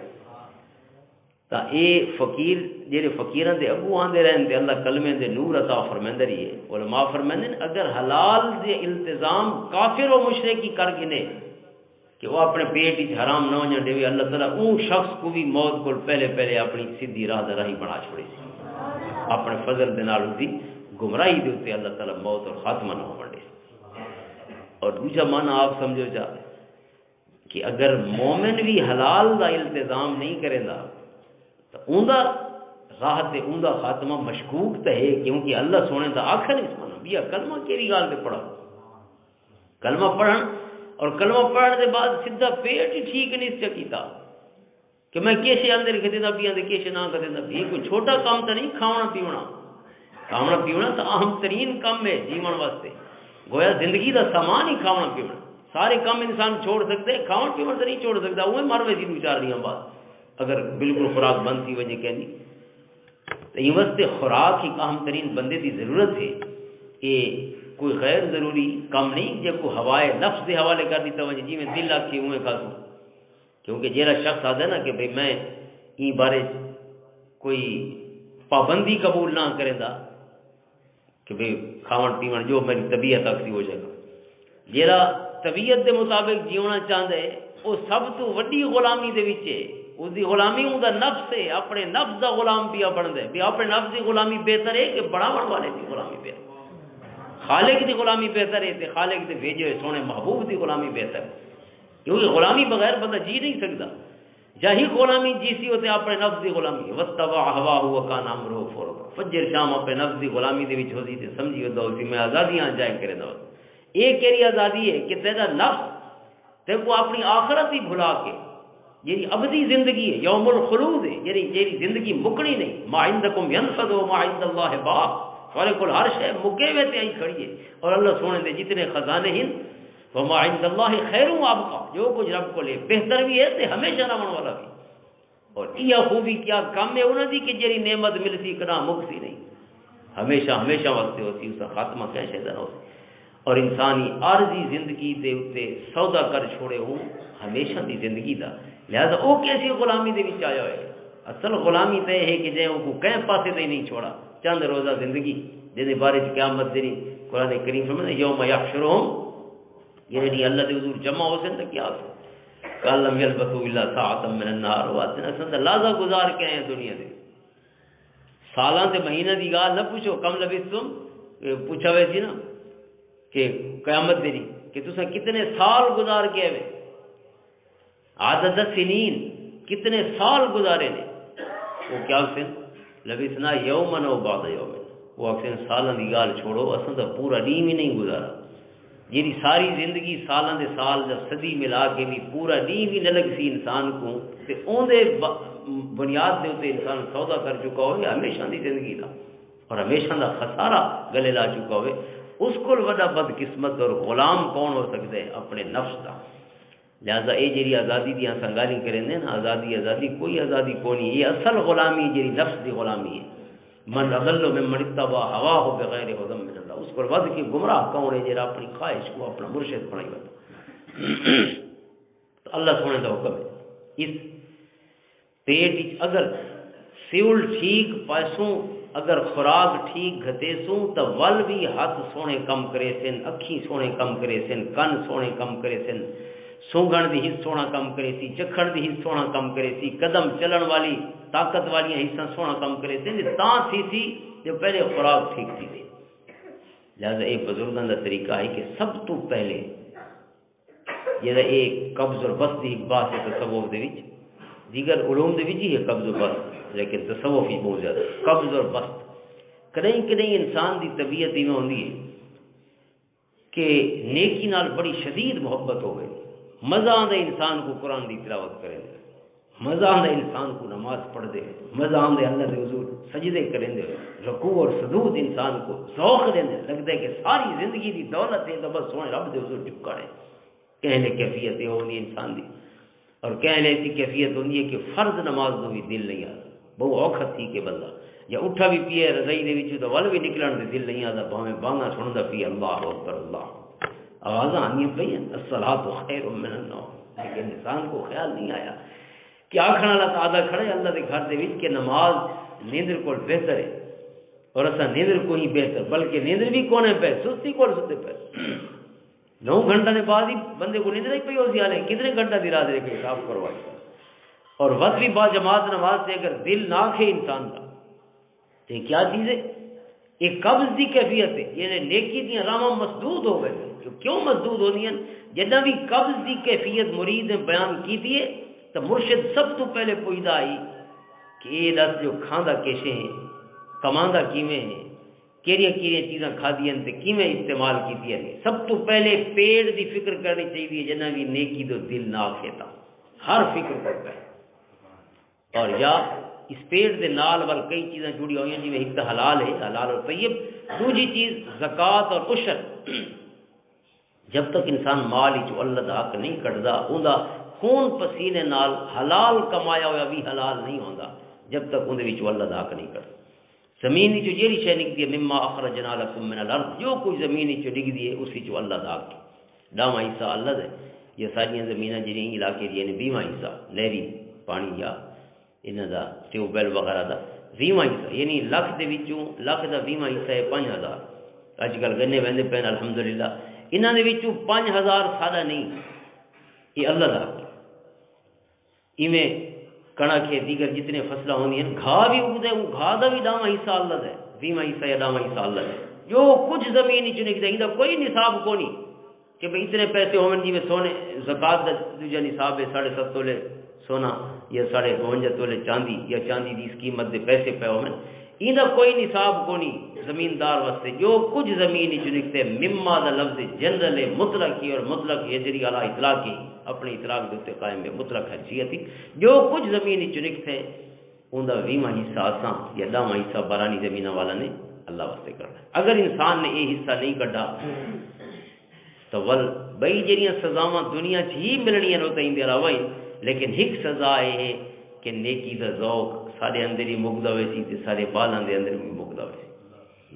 تا اے فقیر جڑے فقیراں دے اگو آندے رہن تے اللہ کلمے دے نور عطا فرماندا رہی ہے علماء فرماندے ہیں اگر حلال دے التزام کافر و مشرکی کر گنے کہ وہ اپنے پیٹ وچ حرام نہ ہو دے اللہ تعالیٰ اون شخص کو بھی موت کو پہلے اپنی سیدھی راہ راہی بنا چھوڑے سی اپنے فضل دے نال دی گمراہی دے اوتے اللہ تعالیٰ موت اور خاتمہ نہ ہو دے اور دوسرا معنی آپ سمجھو جا کہ اگر مومن بھی حلال دا التزام نہیں کرے گا تو اوندا راہ تے اوندا خاتمہ مشکوک تے ہے کیونکہ اللہ سونے دا آخر اس معنی بیا کلمہ کیڑی گال تے پڑھا کلمہ پڑھن اور کلمہ پڑھنے کے بعد سیدھا پیٹ ہی ٹھیک نہیں چکیتا کہ میں کیسے اندر کھدے دا پیاں تے کیسے نہ کھدے دا یہ کوئی چھوٹا کام تو نہیں کھاونا پیونا تو اہم ترین کام ہے جیون واسطے گویا زندگی دا سامان ہی کھاونا پیونا سارے کام انسان چھوڑ سکتے کھاون پیون تو نہیں چھوڑ سکتا وہ مر ویسی دو چار دیاں بعد اگر بالکل خوراک بند تھی وجہ کہنی تو یہ واسطے خوراک ہی اہم ترین بندے کی ضرورت ہے کہ کوئی غیر ضروری کام نہیں جب کو ہوائے نفس دے حوالے کر دیتا وجہ جی میں دل آکھی ہوئے کھاسوں کیونکہ جیرا شخص آتا ہے نا کہ بھئی میں این بارے کوئی پابندی قبول نہ کرے دا کہ بھئی کھاون پیون جو میری طبیعت اکسی ہو جائے گا جیرا طبیعت دے مطابق جیونا چاہتا ہے وہ سب تو وڈی غلامی دے وچے اس دی غلامی ہوں دا نفس ہے اپنے نفس دا غلام پیا بن دے بھی اپنے نفس دی غلامی بہتر ہے کہ بڑھاون والے دی غلامی بہتر خالق دی غلامی بہتر ہے تے خالق دے بھیجے ہوئے سونے محبوب دی غلامی بہتر ہے کیونکہ غلامی بغیر بندہ جی نہیں سکتا جاہی غلامی جیسی ہوتے اپنے نفس دی غلامی واتبع هواه وكان امره فرطا فجر شام اپنے نفس دی غلامی دے وچ ہوسی تے سمجھیو دو سی میں آزادیاں جائے کرے دو ایک کیری آزادی ہے کہ تیرا نفس تے کو اپنی آخرت ہی بھلا کے یہ ابدی زندگی ہے یوم الخلود ہے یہ زندگی مکڑی نہیں ما عندکم ينفد وما عند الله باق تمہارے کول ہر شے مکے ہوئے تے آئی کھڑی ہے اور اللہ سونے دے جتنے خزانے ہیں وما عند اللہ خیر و ابقا جو کچھ رب کو لے بہتر بھی ہے تے ہمیشہ رہن والا بھی اور یہ خوبی کیا کام ہے انہاں دی کہ جڑی نعمت ملتی کنا مکسی نہیں ہمیشہ واسطے ہوتی اس کا خاتمہ کیسے نہ ہو اور انسانی عارضی زندگی دے اوتے سودا کر چھوڑے ہوں ہمیشہ دی زندگی دا لہذا او کیسی غلامی دے وچ آیا ہے اصل غلامی تے ہے کہ جے کو کہیں پاسے تے نہیں چھوڑا چند روزہ زندگی جے بارے قیامت دی قرآن کریم فرماتا ہے یوم یحشرہم یعنی اللہ دے حضور جمع ہو سن تے کیا ہو قال لم يلبثوا الا ساعه من النهار واتنا سند لازا گزار کے ہیں دنیا دے سالاں تے مہینہ دی گال نہ پوچھو کم لبثتم پوچھا وے سی نا کہ قیامت دی کہ تساں کتنے سال گزار کے ہوئے عدد سنین کتنے سال گزارے نے وہ کیا سن لبثنا یوما و بعد یوم وہ اکثر سالاں دی گال چھوڑو اساں تے پورا دن ہی نہیں گزارا جی ساری زندگی سالاں دے سال جب صدی ملا کے بھی پورا دن بھی نہ لگ سی انسان کو تے اون دے بنیاد دے اوتے انسان سودا کر چکا ہوئے ہمیشہ دی زندگی دا اور ہمیشہ دا خسارہ گلے لا چکا ہوئے اس کو بڑا بد قسمت اور غلام کون ہو سکتا ہے اپنے نفس دا لہذا اے جیری آزادی دی سنگالی کریں نا آزادی کوئی آزادی کونی یہ اصل غلامی جیری نفس دی غلامی ہے من اضل ممن اتبع هواه بغیر هدى من اللہ اس پر وضع کی گمراہ کون ہے جیرا اپنی خواہش کو اپنا مرشد بنائی ہوتا تو اللہ سونے دا حکم ہے اس پیٹ اگر سیول ٹھیک پیسوں اگر خوراک ٹھیک گھتے سوں تو ول بھی ہاتھ سونے کم کرے سن اکھی سونے کم کرے سن کن سونے کم کرے سن سونگھن دی حص سونا کم کرے سی چکھن دی حص سونا کم کرے سی قدم چلن والی طاقت والی حصہ سونا کم کرے سی تاں سی جو پہلے خوراک ٹھیک تھی لہذا ایک بزرگاں دا طریقہ ہے کہ سب تو پہلے یہ ایک قبض اور بست دی بات ہے تصوف دے وچ دیگر علوم دے وچ ہی ہے قبض و بسط، لیکن تصوف ہی بہت زیادہ قبض اور بسط۔ کدیں کدیں انسان دی طبیعت ایویں ہوندی ہے کہ نیکی نال بڑی شدید محبت ہوئے، مزہ آندا انسان کو قرآن دی تلاوت کرے، مزہ آندا انسان کو نماز پڑھ دے، مزہ آندا اللہ دے حضور سجدے کریں دے، رکوع اور سجود انسان کو ذوق دے لگتا ہے کہ ساری زندگی دی دولت ہے تو بس سونے رب دے حضور چکا ہے۔ کہنے کیفیت یہ ہوندی انسان دی، اور کہنے ایسی کیفیت ہوندی ہے کہ فرض نماز دو بھی دل نہیں آتا، بہت اوکھت تھی کہ بندہ یا اٹھا بھی پیے رضائی دے وچ تو ول بھی نکلن دے دل نہیں آتا، بھاویں بانگا سندا پی اللہ اکبر اللہ آوازاں آنی پئی ہیں الصلاۃ خیر من النوم، لیکن انسان کو خیال نہیں آیا کہ آکھن والا تعالیٰ کھڑے اللہ دے گھر دے وچ کہ نماز نیندر کول بہتر ہے، اور اساں نیندر کو ہی بہتر، بلکہ نیندر بھی کونے پہ سستی کول ستے پہ 9 گھنٹہ نے بعد ہی بندے کو نیندر ہی پئی ہو سی والے کتنے گھنٹہ دی رات کے حساب کروائی، اور وقت بھی با جماعت نماز سے اگر دل نہ کھے انسان کا تو کیا چیز ہے؟ ایک قبض دی کیفیت ہے، یعنی نیکی دی راہاں مسدود ہو گئے، کیوں مسدود ہونی ہیں؟ جدہ بھی قبض دی کیفیت مرید نے بیان کی ہے تو مرشد سب تو پہلے پوچھتا آئی کہ یہ دس جو کھاندا کیسے ہیں، کماندا کیویں ہیں، کیڑیاں کیڑیاں چیزاں کھادی ہیں تے کیویں استعمال کیتی ہیں، سب تو پہلے پیٹ دی فکر کرنی چاہیے جنہ بھی نیکی تو دل نہ کھیتا ہر فکر کرتا ہے، اور یا اس پیٹ دے نال ول کئی چیزاں جڑی ہوئی ہیں جی ایک تو حلال ہے، حلال اور طیب، دوسری چیز زکوٰۃ اور عشر، جب تک انسان مال ہی اللہ دا حق نہیں کٹدا اوندا خون پسینے نال حلال کمایا ہوا بھی حلال نہیں ہوندا جب تک اون دے وچ اللہ دا حق نہیں کٹدا۔ زمین وچ جیڑی شے نکدی ہے مما اخرجنا لکم من الارض، جو کوئی زمین وچ ڈگدی ہے اسی وچ اللہ دا حق ہے، ڈاواں حصہ اللہ دے، یہ ساریاں زمیناں جڑیاں علاقے دی نے 20واں حصہ نہری پانی یا انہاں دا ٹیوب ویل وغیرہ دا 20واں حصہ، یعنی لاکھ دے وچوں لاکھ دا 20واں حصہ ہے 5000۔ اج کل گنے ویندے پین الحمدللہ، انہاں دے وچوں 5000 سادہ نہیں، یہ اللہ دا حق ہے۔ ایویں کڑک ہے دیگر جتنے فصلیں ہوندی ہیں، گھا بھی اگدا ہے، وہ گھا دا بھی ڈاواں حصہ اللہ دا ہے، 20واں حصہ یا ڈاواں حصہ اللہ دا ہے۔ جو کچھ زمین وچ نکلدا ہے کوئی نصاب کو نہیں کہ بھئی اتنے پیسے ہون جی سونے زکات دا دوجا نصاب ہے 7.5 تولے سونا یا 52 تولے چاندی یا چاندی دی اس قیمت دے پیسے پے ہون، ایندا کوئی نصاب کو نہیں زمیندار واسطے۔ جو کچھ زمین وچ نکلے مما دا لفظ جنرل ہے، مطلق ہے، اور مطلق یجری علی اطلاق ہے، اپنے اطلاق دے اوپر قائم ہے، مطلق حیثیت ہے۔ جو کچھ زمین وچ نکلے اوندا 20واں حصہ اساں یا 10واں حصہ بارانی زمیناں والا نے اللہ واسطے کرنا ہے۔ اگر انسان نے یہ حصہ نہیں کڈا تو ول بئی جڑیاں سزاواں دنیا چ ہی ملنیاں نو تائیں دے علاوہ، لیکن ایک سزا ہے کہ نیکی دا ذوق سارے اندر ہی مکدا ہوئے سی تے سارے بالاں دے اندر بھی مکدا ہوئے سی۔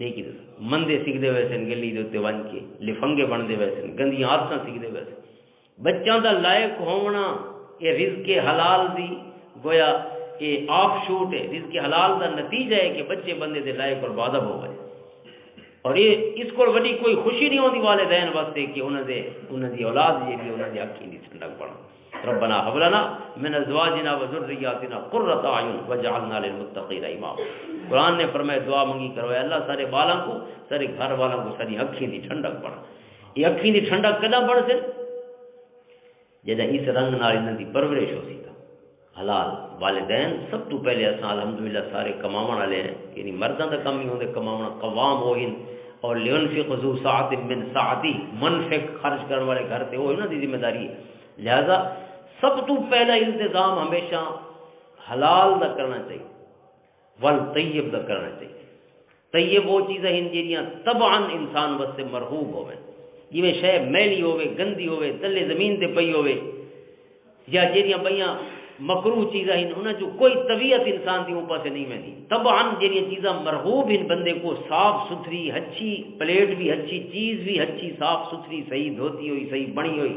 نیکی دا مندے سیکھدے ہوئے سن گلی دے اوتے ون کے لفنگے بندے ہوئے سن، گندیاں عادتاں سیکھدے ہوئے سن۔ بچوں دا لائق ہونا یہ رزق حلال دی گویا یہ آف شوٹ ہے، رزق حلال دا نتیجہ ہے کہ بچے بندے دے لائق اور بادب ہو گئے، اور یہ اس کو بڑی کوئی خوشی نہیں ہوتی والدین واسطے کہ انہوں دی اولاد جیڑی انہوں دی اکھیں دی ٹھنڈک بن۔ ربنا هب لنا من ازواجنا وذرياتنا قرۃ اعین واجعلنا للمتقین اماما۔ قرآن نے فرمایا دعا منگی کرو اے اللہ سارے بالاں کو، سارے گھر والوں کو ساری اکھیں دی ٹھنڈک بن۔ یہ اکھیں دی ٹھنڈک کدا بن سے جدہ اس رنگ نال انہاں دی پرورش ہو سی۔ حلال والدین سب تو پہلے اساں الحمدللہ سارے کماون والے ہیں، یعنی مرداں دا کم ہی ہوندے کماونا، قوام ہوئن، اور لینفق ذو سعۃ من سعتی، منفق خرچ کرنے والے گھر تے وہ انہاں دی ذمہ داری ہے۔ لہذا سب تو پہلا انتظام ہمیشہ حلال دا کرنا چاہیے، والطیب دا کرنا چاہیے۔ طیب وہ چیزیں ہیں جہاں طبعاً انسان واسطے مرغوب ہوئے، جویں شے میلی ہوئے، گندی ہوئے، تلے زمین تے پئی ہوئے، یا جہاں بئیاں مکروہ چیزاں ہیں انہاں جو کوئی طبیعت انسان دی اوپر سے نہیں ملتی۔ طبعاً جہاں چیزاں مرغوب ہیں بندے کو صاف ستھری اچھی پلیٹ بھی اچھی چیز بھی اچھی صاف ستھری صحیح دھوتی ہوئی صحیح بنی ہوئی،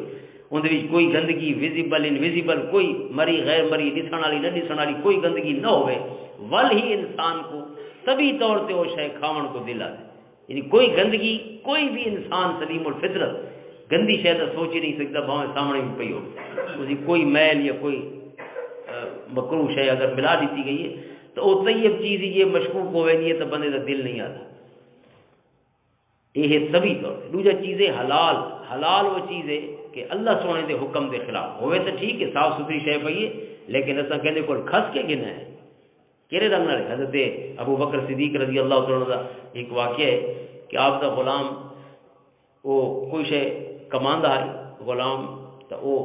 اندر کوئی گندگی ویزیبل انویزیبل کوئی مری غیر مری دسن والی نہ دسن والی کوئی گندگی نہ ہوئے، ول ہی انسان کو طبی طور سے وہ شے کھاون کو دل آئے۔ یعنی کوئی گندگی کوئی بھی انسان سلیم الفطرت گندی شے تو سوچ ہی نہیں سکتا، بھاویں سامنے بھی پئی ہو، اسی کوئی میل یا کوئی مکروہ شے اگر ملا دیتی گئی ہے تو وہ طیب چیز یہ مشکوک ہوئے نہیں ہے تو بندے کا دل نہیں آتا۔ یہ طبی طور سے دوسرا چیزیں حلال، حلال وہ چیز ہے کہ اللہ سونے دے حکم دے خلاف ہوئے تو ٹھیک ہے صاف ستھری شے پئی ہے، لیکن اصا کہنے کو کھس کے گنا ہے کہڑے رنگ نال حضرت ابو بکر صدیق رضی اللہ تعالیٰ کا ایک واقعہ ہے کہ آپ کا غلام وہ کوئی شے کماندا آئی غلام تو وہ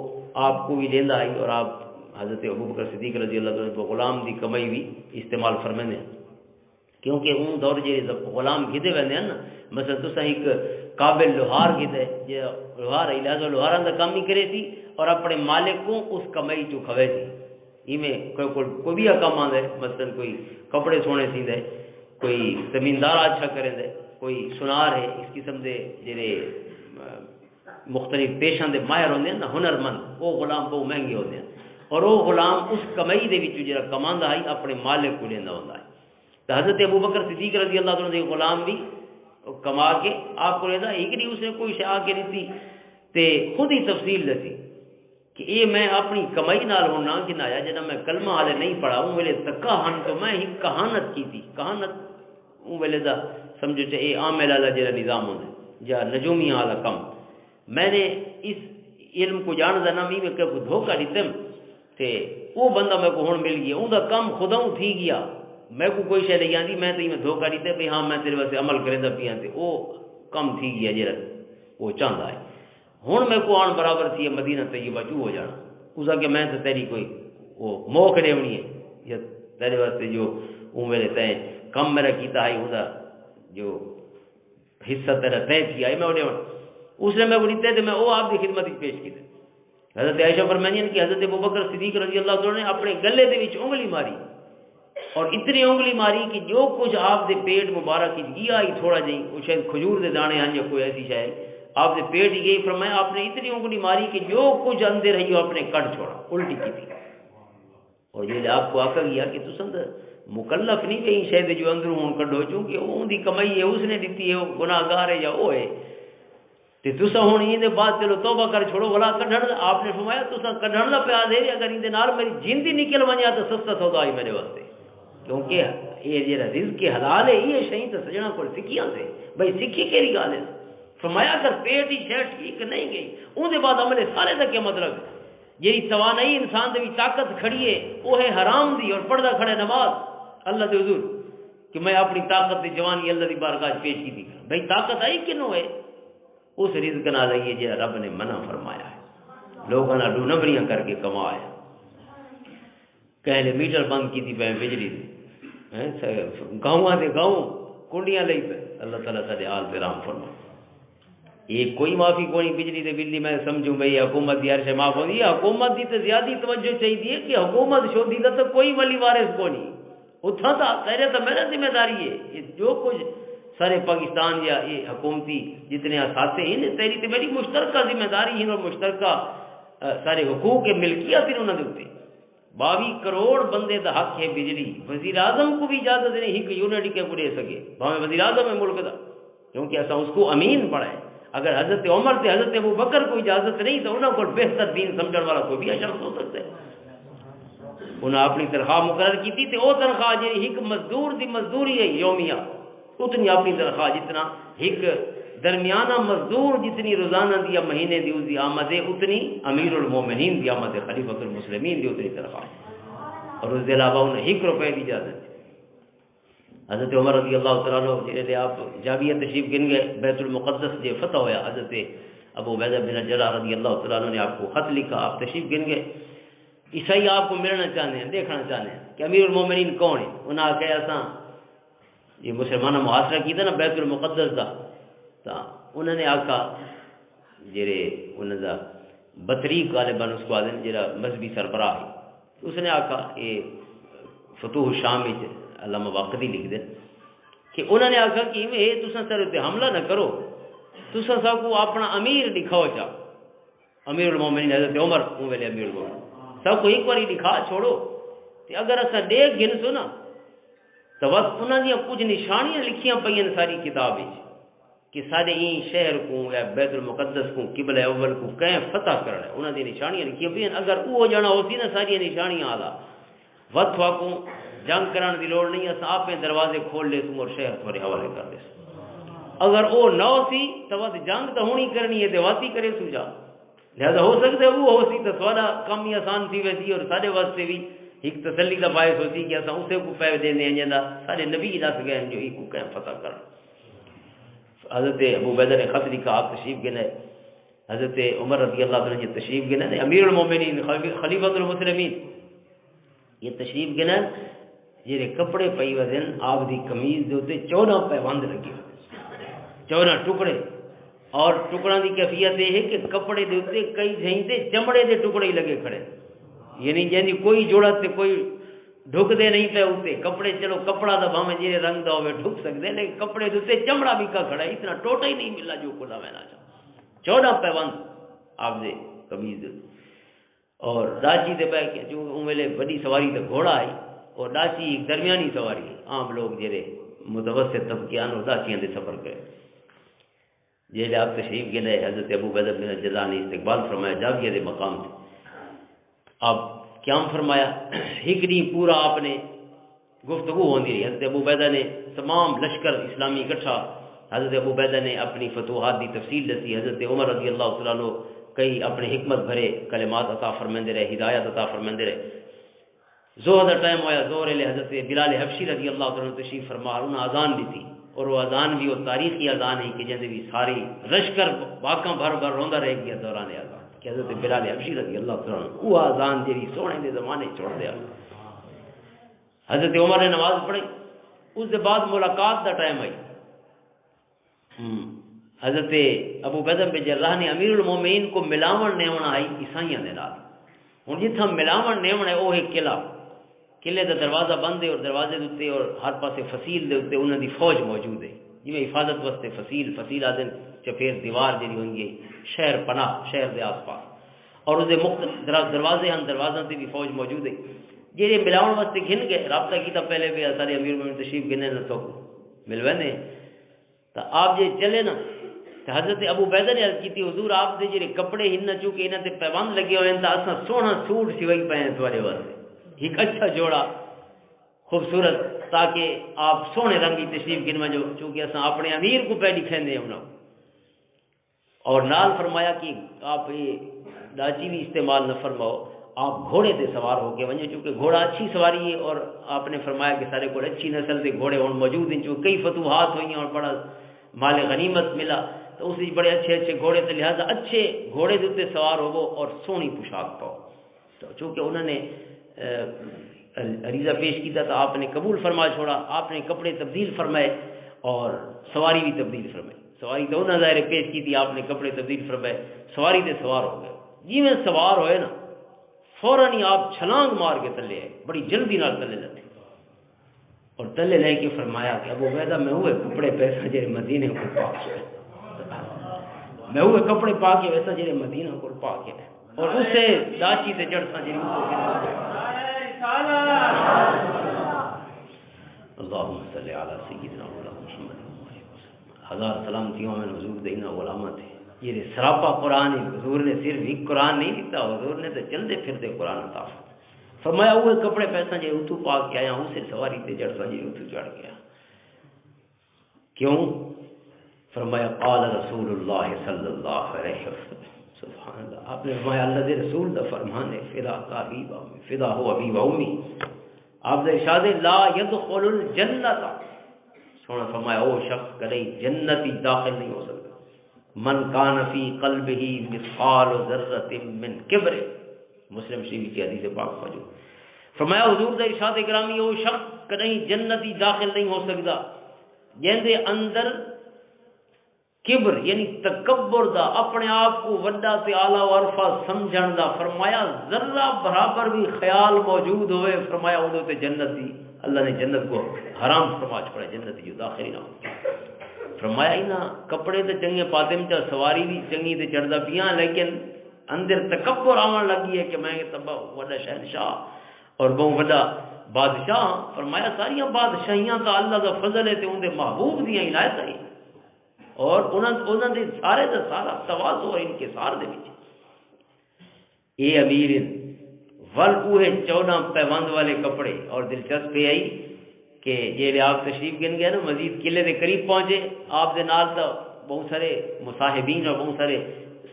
آپ کو بھی لینا آئی اور آپ حضرت ابو بکر صدیق رضی اللہ تعالیٰ غلام دی کمائی بھی استعمال فرمائیں کیونکہ ان دور جی غلام گھدے وے نا مثلا تصا ایک قابل لوہار گھدے جی لوہار ہے لہٰذا لوہارا کا کام ہی کرے تھی اور اپنے مالک کو اس کمائی چو کھوے تھی کوئی بھی کام آدھے مثلا کوئی کپڑے سونے سیندے کوئی زمیندار اچھا کریں دے کوئی سنار ہے اس قسم دے جڑے مختلف پیشاں دے ماہر ہوندے ہیں نا ہنر مند وہ غلام بہت مہنگے ہوتے ہیں اور وہ غلام اس کمائی دے وچ جڑا کماندا ہے اپنے مالک کو لیندا ہوندا ہے تو حضرت ابو بکر صدیق رضی اللہ عنہ دے غلام بھی کما کے آپ کو لیندا ایک نہیں اس نے کوئی شے کے دیتی تے خود ہی تفصیل دسی کہ یہ میں اپنی کمائی نال ہونا کہ نایا جنا میں کلمہ حالے نہیں پڑھا ہوں ویلے تکا ہن تو میں ہی کہانت کی تھی کہانت ہوں ویلے دا سمجھو چاہے یہ عامل والا جڑا نظام ہونا یا نجومی والا کم میں نے اس علم کو جاندا نہ میں کہ دھوکہ دیتم تے وہ بندہ میں کو ہن مل گیا اون دا کم خوداوں تھی گیا میں کو کوئی شے نہیں آندی میں تے میں دھوکہ دیتے بھی ہاں میں تیرے واسطے عمل کریندا پیاں تے وہ کم تھی گیا جڑا وہ چاہندا ہے ہوں میں کو آن برابر تھی مدینہ طیبہ چو ہو جانا اس کہ میں تو تیری کوئی وہ موقع ڈیونی ہے یا تیرے واسطے جو وہ میرے طے کم میرا کیتا ہے وہ جو حصہ تیرا طے کیا ہے میں وہ اس نے میں وہ دیتے میں وہ آپ کی خدمت پیش کی حضرت عائشہ فرمانی کہ حضرت ابوبکر صدیق رضی اللہ عنہ نے اپنے گلے دے وچ انگلی ماری اور اتنی انگلی ماری کہ جو کچھ آپ دے پیٹ مبارک گیا ہی تھوڑا جی وہ شاید کھجور دے دانے ہیں یا کوئی ایسی شاید آپ نے پیٹ ہی گئی فرمایا آپ نے اتنی انگلی ماری کہ جو کچھ اندر رہی ہو آپ نے کٹ چھوڑا الٹی کی تھی اور یہ آپ کو آکا گیا کہ تسند مکلف نہیں کہیں شاید جو اندر ہوں کڈو چونکہ وہ دی کمائی ہے اس نے دیتی ہے گناہ گار ہے یا وہ ہے تے تسا ہوں یہ دے بعد چلو توبہ کر چھوڑو بلا کڈھن آپ نے فرمایا تسا کڈھن دا پیا دے اگر ان دے نال میری جیندی نکل ونیا تو سستا سودا ہے میرے واسطے کیونکہ یہ جڑا رزق حلال ہے یہ شئی تے سجنا کول سکھیاں سے بھئی سکھی کیڑی گل ہے فرمایا اگر پیٹ ہی شے ٹھیک نہیں گئی ان دے بعد عمل سارے دا کیا مطلب ہے جی توانائی انسان دے طاقت کھڑی ہے وہ ہے حرام دی اور پردہ کھڑے نماز اللہ دے حضور کہ میں اپنی طاقت دی جوانی اللہ دی بارگاہ پیش کی تھی بھئی طاقت آئی کنوں ہے اس رزق نال آئی ہے جی رب نے منع فرمایا ہے لوگوں نے ڈونبریاں کر کے کمایا کہلے میٹر بند کی تھی پہ بجلی دی گاؤں دے گاؤں کنڈیاں لئی پہ اللہ تعالیٰ سارے حال پہ رام فرما یہ کوئی معافی کونی بجلی دے بلی میں سمجھوں بھئی حکومت دی ہر شے معاف ہوندی ہے حکومت دی تے زیادہ توجہ چاہیے کہ حکومت شودی دا تو کوئی ولی وارث کونی اتھا تا تیرے تو میرا ذمہ داری ہے یہ جو کچھ سارے پاکستان یا یہ حکومتی جتنے اساتے ہیں تیری تے میری مشترکہ ذمہ داری ہے اور مشترکہ سارے حقوق کے ملکیت ہیں انہوں نے 22 کروڑ بندے دا حق ہے بجلی وزیر اعظم کو بھی اجازت نہیں کہ یونٹی کے کو دے سکے بھاویں وزیر اعظم ہے ملک دا کیونکہ ایسا اس کو امین پڑا ہے اگر حضرت عمر تے حضرت ابو بکر کو اجازت نہیں تو انہوں کو بہتر دین سمجھنے والا کوئی بھی شخص ہو سکتا ہے انہوں اپنی تنخواہ مقرر کی تھی تو وہ تنخواہ جی ایک مزدور دی مزدوری ہے یومیہ اتنی اپنی تنخواہ جتنا ایک درمیانہ مزدور جتنی روزانہ دیا مہینے دی اس دی آمد ہے اتنی امیر المومنین دی آمد ہے خلیفۃ المسلمین دی اتنی تنخواہ اور اس کے علاوہ انہیں 1 روپے کی اجازت ہے حضرت عمر رضی اللہ تعالیٰ عنہ جی آپ جابیہ تشریف گن گئے بیت المقدس جے فتح ہویا حضرت ابو عبیدہ بن الجراح رضی اللہ تعالیٰ عنہ نے آپ کو خط لکھا آپ تشریف گن گئے عیسائی آپ کو ملنا چاہتے ہیں دیکھنا چاہتے ہیں کہ امیر المومنین کون ہے انہوں نے کہا ایسا یہ مسلمانہ محاصرہ کی تھا نا بیت المقدس کا تو انہوں نے آکھا جڑے انہوں نے بطریق غالباً اس کو آدھے جڑا مذہبی سربراہ ہے اس نے آکھا یہ فتوح شام علامہ واقعی لکھ دیں کہ انہوں نے آکھا کہ اے تساں سر تے حملہ نہ کرو تساں سب کو اپنا امیر دکھاؤ چا امیر المومنین حضرت عمر وہ ویلے امیر المومنین سب کو ایک بار دکھا چھوڑو تے اگر اساں دیکھ گن سو نا تو بس انہوں نے کچھ نشانیاں لکھیاں پئی ساری کتاب کہ سارے این شہر کو یا بیت المقدس کو قبلہ اول کو کہیں فتح کرنا ہے انہوں نے نشانیاں لکھیاں پئی اگر وہ جانا ہو سی نا ساری نشانیاں آلا وقت کو جنگ کران دی لوڑ نہیں اساں آپ دروازے کھول لے سوں اور شہر تھوڑے حوالے کر دے سوں اگر وہ نہ سی تو جنگ تو ہونی کرنی ہے تے واتی کرے سو جا لہذا ہو سکتا ہے وہ ہو سی تو سوارا کم ہی آسان تھی ویسی اور سارے واسطے بھی ایک تسلی کا باعث ہوتی کہ اصا اسے کو پہ دے دیں جا سارے نبی دس گئے جو ایک کو کہیں فتح کر. حضرت ابو عبیدہ نے خط لکھا، آپ تشریف گنے. حضرت عمر رضی اللہ عنہ یہ تشریف گنے، امیر المومنین خلیفۃ المسلمین یہ تشریف گنے. یہ کپڑے پئی وزن آپ دی قمیض دے اوتے 14 پیوند لگے، 14 ٹکڑے. اور ٹکڑوں کی کیفیت یہ ہے کہ کپڑے دے اوتے کئی جہیں تے چمڑے دے ٹکڑے ہی لگے کھڑے، یعنی جی کوئی جوڑا تے کوئی ڈھک دے نہیں پے اوتے. کپڑے چلو کپڑا دا بھاویں جے رنگ دا ہوے ڈھک سکدے، لیکن کپڑے دے اوتے چمڑا بھی کا کھڑا ہے، اتنا ٹوٹا ہی نہیں ملا جو کلا میں نہ 14 پیوند آپ دے قمیض دے. اور ڈاچی دے پے کہ جو ویلے بڑی سواری تے گھوڑا آئی، اور ڈاچی ایک درمیانی سواری ہے. عام لوگ جڑے متوسط طبقے ان ڈاچیاں دے سفر کرے. جی آپ تشریف گئے حضرت ابو عبیدہ بن الجراح نے استقبال فرمایا جاویہ دے مقام سے. آپ قیام فرمایا، ایک دن پورا آپ نے گفتگو ہوندی رہی. حضرت ابو عبیدہ نے تمام لشکر اسلامی اکٹھا، حضرت ابو عبیدہ نے اپنی فتوحات کی تفصیل دسی. حضرت عمر رضی اللہ تعالیٰ عنہ کئی اپنے حکمت بھرے کلمات عطا فرماندے رہے، ہدایت عطا فرماندے رہے. ظہر کا ٹائم ہوا، ظہر لے حضرت بلال حبشی رضی اللہ تعالیٰ عنہ تشریف فرما، انہوں نے اذان دی تھی. اور وہ اذان بھی وہ تاریخی اذان ہے کہ جیسے بھی ساری لشکر واقعہ بھر بھر روندا رہ گیا دوران اذان کہ حضرت بلال حبشی رضی اللہ تعالیٰ عنہ وہ اذان جی سونے دے زمانے چھوڑ دیا. حضرت عمر نے نماز پڑھی. اس کے بعد ملاقات کا ٹائم آئی. حضرت ابو عبیدہ بن جراح نے امیر المومنین کو ملاون نیونا آئی عیسائیاں دے نال. ہن جتھاں ملاون نیونا ہے وہ ایک قلعہ، قلعے کا دروازہ بند ہے، اور دروازے دے اور ہر پاسے فصیل دے اوتے انہاں دی فوج موجود ہے. جویں حفاظت واسطے فصیل آدن چفیر دیوار جڑی ہوندی ہے، شہر پناہ شہر دے آس پاس، اور اس دے مختلف دروازے ہیں، دروازوں تے بھی فوج موجود ہے. جڑے ملاون واسطے گھن گئے، رابطہ کیتا پہلے بھی سارے امیر مومنین تشریف گنے نہ تو ملونے. تو آپ جے چلے نا تو حضرت ابو عبیدہ نے عرض کی حضور آپ دے جڑے کپڑے ہن چونکہ انہاں تے پیوند لگے ہوئے ہیں تو اساں سونا سوٹ سوئی پے ہیں تمہارے واسطے، ایک اچھا جوڑا خوبصورت، تاکہ آپ سونے رنگی تشریف گنوا جو چونکہ اساں اپنے امیر کو پہ دکھیندے ہیں انہاں. اور نال فرمایا کہ آپ یہ ڈاچی بھی استعمال نہ فرماؤ، آپ گھوڑے تے سوار ہو کے ونجو، چونکہ گھوڑا اچھی سواری ہے. اور آپ نے فرمایا کہ سارے کو اچھی نسل کے گھوڑے ہوں موجود ہیں، چونکہ کئی فتوحات ہوئی ہیں اور بڑا مال غنیمت ملا، تو اس بڑے اچھے گھوڑے تھے، لہٰذا اچھے گھوڑے دے سوار ہوو اور سونی پوشاک پاؤ. تو چونکہ انہوں نے عریضہ پیش کیا تو آپ نے قبول فرما چھوڑا. آپ نے کپڑے تبدیل فرمائے اور سواری بھی تبدیل فرمائی. سواری تو انہوں نے ظاہر پیش کی تھی، آپ نے کپڑے تبدیل فرمائے، سواری تے سوار ہو گئے. جی میں سوار ہوئے نا فوراً ہی آپ چھلانگ مار کے تلے آئے، بڑی جلدی نال تلے لگے. اور تلے لے کے فرمایا کہ ابو عبیدہ میں ہوئے کپڑے پیسہ جڑے مدینے کو پا کے، میں ہوئے کپڑے پا کے ویسا جڑے مدینہ کو پا کے، اور اسے ڈاچی تے جڑسا جڑی اللہم صلی علی سیدنا محمد. ہزار سلامتیوں میں حضور دینا علامت ہے. یہ سراپا قرآن ہے. حضور نے صرف ایک قرآن نہیں دیتا، حضور نے تو چلتے پھرتے قرآن عطا فرمایا. ہوئے کپڑے پیسہ جی اتو پا کے آیا، اسے سواری تے جڑسا جی اتو چڑھ گیا. کیوں؟ فرمایا قال رسول اللہ صلی اللہ علیہ وسلم. سبحان اللہ. آپ نے فرمایا اللہ دے رسول دا فرمان ہے، فدا کا ابی و امی، فدا ہو ابی و امی. آپ نے ارشاد لا يدخل الجنت، سونا فرمایا وہ شخص کبھی جنت ہی داخل نہیں ہو سکتا. من کان فی قلبہ مثقال ذرۃ من کبر، مسلم شریف کی حدیث پاک موجود. فرمایا حضور دا ارشاد گرامی وہ شخص کبھی جنت ہی داخل نہیں ہو سکتا جن دے اندر کبر یعنی تکبر دا، اپنے آپ کو وڈا تے اعلیٰ و عرفہ سمجھن دا، فرمایا ذرہ برابر بھی خیال موجود ہوئے، فرمایا ادو تے جنت دی اللہ نے جنت کو حرام فرما چھوڑا، جنت جو داخل نہ ہو. فرمایا انہاں کپڑے تے چنگے پاتے میں سواری بھی چنگی تے چڑھدا پیاں، لیکن اندر تکبر آون لگی ہے کہ میں تبا وڈا شہنشاہ اور بہت وڈا بادشاہ. فرمایا ساریاں بادشاہیاں کا اللہ دا فضل ہے تے ان دے محبوب دیاں عنایت ہیں، اور انہوں نے سارے دا سارا تواضع اور انکسار دے وچ اے امیر ول اوہے 14 پیوند والے کپڑے. اور دلچسپ یہ آئی کہ جیلے آپ تشریف گن گئے نا مزید قلعے دے قریب پہنچے، آپ دے نال تو بہت سارے مصاحبین اور بہت سارے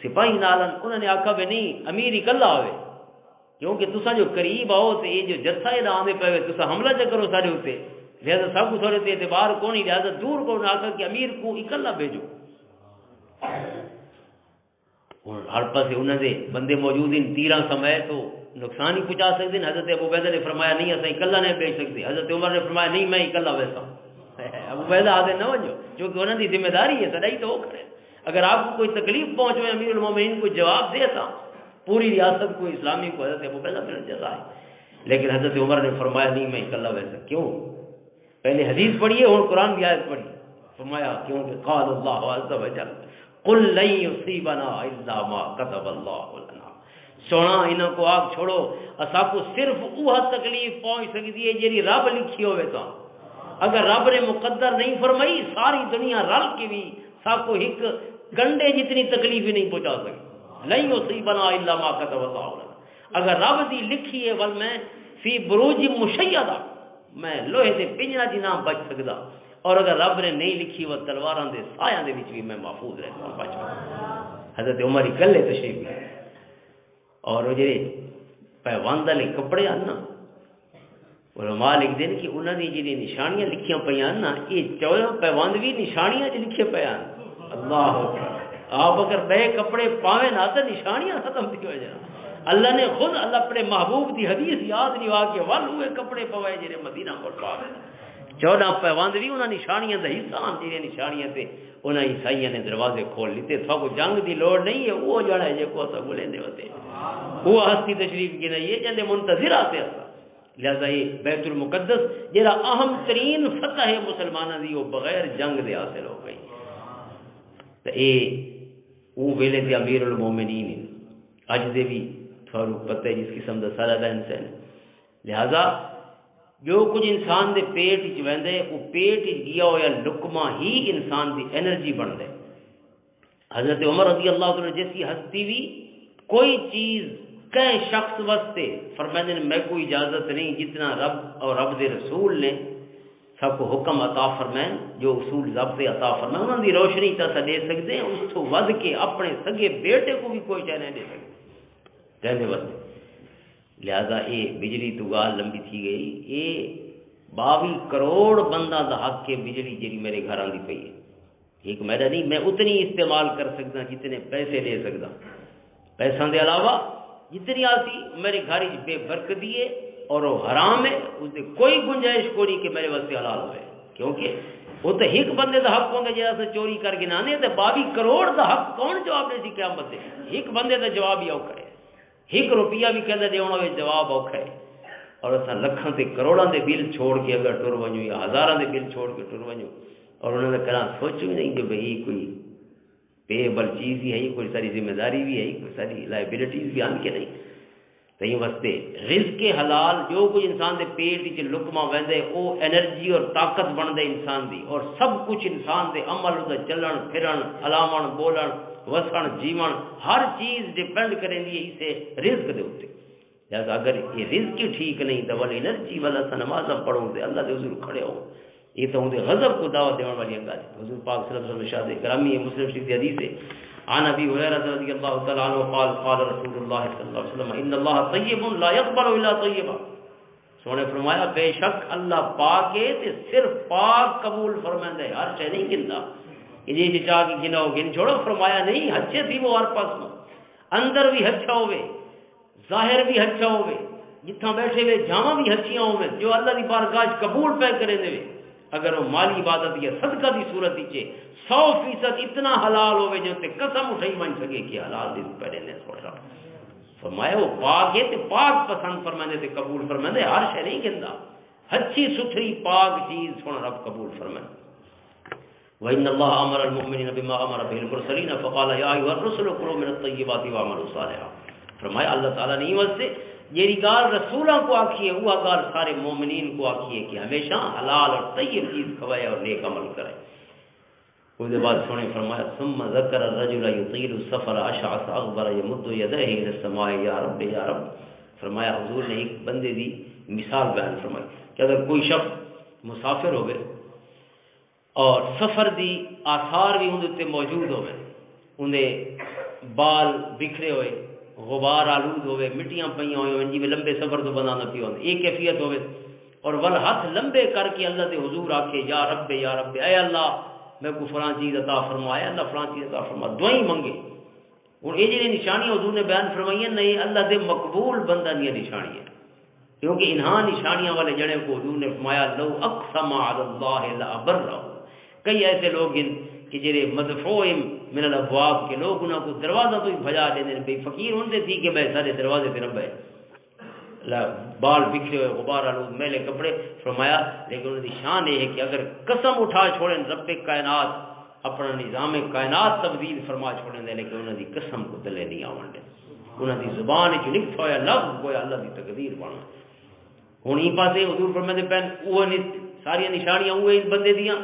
سپاہی نالن انہوں نے آکھا بھی نہیں امیر اکلا ہوئے کیونکہ تسا جو قریب آؤ تو یہ جو جتھا یہ آندے پے تسا حملہ چ کرو سارے اتنے لہذا سب کو تھوڑے اعتبار کو نہیں لہذا دور کو نہ آکھا کہ امیر کو اکلا بھیجو ہر پاسے انہوں نے بندے موجود ہیں تیرہ سمے تو نقصان ہی پہنچا سکتے ہیں حضرت ابو عبیدہ نے فرمایا نہیں ایسا اکلا نہیں بھیج سکتے حضرت عمر نے فرمایا نہیں میں اکلا ویسا ابو عبیدہ آدھے نہ وجو چونکہ انہوں کی ذمہ داری ہے سدائی تو وہ کرے اگر آپ کو کوئی تکلیف پہنچے امیر المومنین کو جواب دیتا پوری ریاست کو اسلامی کو حضرت ابو عبیدہ پھر جزا ہے لیکن حضرت عمر نے فرمایا نہیں میں اکلا ویسا کیوں پہلے حدیث پڑھیے اور قرآن کی آیت پڑھی فرمایا کیونکہ قال اللہ عز وجل قل لن یصیبنا الا ما كتب اللہ لنا سونا انہاں کو آگ چھوڑو اسا کو صرف وہ تکلیف پہنچ سکتی ہے جیڑی رب لکھی ہوئے تا اگر رب نے مقدر نہیں فرمائی ساری دنیا رل کے بھی سا کو ایک گنڈے جتنی تکلیف نہیں پہنچا سکتی لن یصیبنا الا ما كتب اللہ لنا اگر رب دی لکھی ہے ول میں فی بروج مشیدہ میں لوہے دے پنجرا دی نام بچ سکدا اور اگر رب نے نہیں لکھی وہ تلواراں دے سایاں دے وچ بھی میں محفوظ رہتا ہوں بچ حضرت عمر اکلے تشریف لے اور وہ جڑے پیوند والے کپڑے آن نا علماء لکھ دین کہ انہاں دی جڑی نشانیاں لکھیاں پیاں نا یہ 14 پیوند بھی نشانیاں جو لکھے پیاں اللہ آپ اگر بے کپڑے پاویں نہ تو نشانیاں ختم تھی ہو جائیں اللہ نے خود اللہ اپنے محبوب دی حدیث یاد نہیں آ کے ول ہوئے کپڑے پوائے جڑے مدینہ کو پاوے 14 پیوند بھی انہاں نشانیاں دا حصہ ہیں جڑے نشانیاں تے انہاں عیسائیاں نے دروازے کھول لیتے تھا کو جنگ دی لوڑ نہیں ہے وہ جڑا ہے جو کو اسا بولیندے ہوتے وہ ہستی تشریف کی نہیں ہے جندے منتظر آتے اسا لہذا یہ بیت المقدس جڑا اہم ترین فتح ہے مسلماناں دی وہ بغیر جنگ دے حاصل ہو گئی تے اے وہ ویلے تے امیر المومنین اج دے بھی تھوڑا پتہ ہے جس قسم دا سارا دا انسان لہذا جو کچھ انسان دے پیٹ وچ ویندے وہ پیٹ گیا ہوا لقمہ ہی انسان دی انرجی بندا ہے حضرت عمر رضی اللہ عنہ جیسی ہستی بھی کوئی چیز کہ شخص واسطے فرماتے ہیں میں کوئی اجازت نہیں جتنا رب اور رب دے رسول نے سب کو حکم عطا فرمائیں جو اصول ضابط عطا فرمائیں انہوں دی روشنی تاسا دے سکتے ہیں اس تو ود کے اپنے سگے بیٹے کو بھی کوئی چاہ نہیں دے سکتے کہنے واسطے لہذا یہ بجلی تو گال لمبی تھی گئی یہ 22 کروڑ بندہ دا حق کے بجلی جی میرے گھر آندی پئی ہے ایک میرا نہیں میں اتنی استعمال کر سکتا جتنے پیسے دے سکتا پیسوں دے علاوہ جتنی آسی میرے گھر بے برکتی ہے اور وہ حرام ہے اس سے کوئی گنجائش کو نہیں کہ میرے واسطے حلال ہوئے کیونکہ وہ تو ایک بندے دا حق ہوگا جیسا سے چوری کر کے نانے تو 22 کروڑ دا حق کون جواب دے سی قیامت دے ایک بندے دا جواب ہی اوکھا ہے 1 روپیہ بھی کہندے دیونا ہوئے جواب اوکھا ہے اور اساں لکھاں تے کروڑاں دے بل چھوڑ کے اگر ٹر ونجو یا ہزاراں دے بل چھوڑ کے ٹر ونجو اور انہوں نے کہا سوچو ہی نہیں کہ بھئی کوئی پے بل چیز ہی ہے کوئی ساری ذمہ داری بھی ہے کوئی ساری لائبلٹیز بھی آن کے نہیں تہیں واسطے رزق حلال جو کچھ انسان دے پیٹ وچ لقمہ ویندے او انرجی اور طاقت بن دے انسان دی اور سب کچھ انسان دے عمل دا چلن پھرن ہلاون بولن وسن جیون ہر چیز ڈیپینڈ کریں دی اسے رزق دے اوتے لہذا اگر یہ رزق ہی ٹھیک نہیں تو ولی انرجی والا نماز پڑھو تے اللہ دے حضور کھڑے ہو یہ تو دے غضب کو دعوت دینے والی گل ہے حضور پاک صلی اللہ علیہ وسلم ارشاد کرامی مسلم شریف کی حدیث ہے عن ابي هريره رضي الله تعالى عنه قال قال رسول الله صلى الله عليه وسلم ان الله طيب لا يقبل الا طيبا سونے فرمایا بے شک اللہ پاک ہے تے صرف پاک قبول فرماندا ہے ہر شے نہیں گندا یہ جی چاہ کے گناؤ گن چھوڑو فرمایا نہیں اچھے تھی وہ ہر پاس اندر بھی اچھا ہوے ظاہر بھی اچھا ہوے جتھاں بیٹھے ہوئے جاواں بھی اچھیاں ہوے جو اللہ دی بارگاہ قبول پہ کرے دے اگر وہ مالی عبادت یا صدقہ دی صورت وچ 100% اتنا حلال ہوئے جو تے قسم اٹھائی بن سکے کہ حلال دی پہلے نے سوچا فرمایا وہ پاک ہے تے پاک پسند فرمانے تے قبول فرمانے ہر شے نہیں گندا اچھی ستھری پاک چیز سن رب قبول فرمانے وَإِنَّ اللَّهَ أَمَرَ الْمُؤْمِنِينَ بِمَا أَمَرَ بِهِ الْمُرْسَلِينَ فَقَالَ يَا أَيُّهَا الرُّسُلُ كُلُوا مِنَ الطَّيِّبَاتِ وَاعْمَلُوا صَالِحًا فرمایا اللہ تعالیٰ نے واسطے یہ گال رسولوں کو آکھی ہے وہ گال سارے مومنین کو آکھی ہے کہ ہمیشہ حلال اور طیب چیز کھوائے اور نیک عمل کرے اس کے بعد سونے فرمایا ثم ذکر الرجل يطيل السفر اشعث اغبر يمد يديه الى السماء یا رب فرمایا حضور نے ایک بندے دی مثال بیان فرمائی کہ اگر کوئی شخص مسافر ہوئے اور سفر دی آثار بھی اندر تے موجود ہوئے انہیں بال بکھرے ہوئے، غبار آلود ہوئے، مٹیاں پئیاں ہوئے جی لمبے سفر تو بندہ نہ پیو یہ کیفیت ہوئے، اور ول ہاتھ لمبے کر کے اللہ دے حضور آکھے یا رب اے اللہ میں کو فلاں چیز عطا فرما، اے اللہ فلاں چیز عطا فرما، دعائیں منگے۔ اور یہ جی نشانیاں حضور نے بیان فرمائی ہیں نہیں اللہ دے مقبول بندہ دی نشانی ہے، کیونکہ انہاں نشانیاں والے جڑے کو حضور نے فرمایا لو اقسم علی اللہ لابرہ۔ کئی ایسے لوگ ہیں کہ جڑے مدفوع من الابواب کے لوگ انہاں کو دروازہ تو ہی بھجا دے دیں، بے فقیر ہوندے تھی کہ بھائی سارے دروازے پہ رب ہے، بال بکھرے ہوئے، غبار آلود، میلے کپڑے، فرمایا لیکن انہوں کی شان یہ ہے کہ اگر قسم اٹھا چھوڑیں رب کائنات اپنا نظام کائنات تبدیل فرما چھوڑیں دے، لیکن انہوں کی قسم کو دلے نہیں آون دے، انہوں کی زبان جو نکت ہویا لفظ گویا اللہ کی تقدیر بنا۔ ہوں یہ پاسے حضور فرماتے پین وہ ساری نشانیاں وہ بندے دیاں،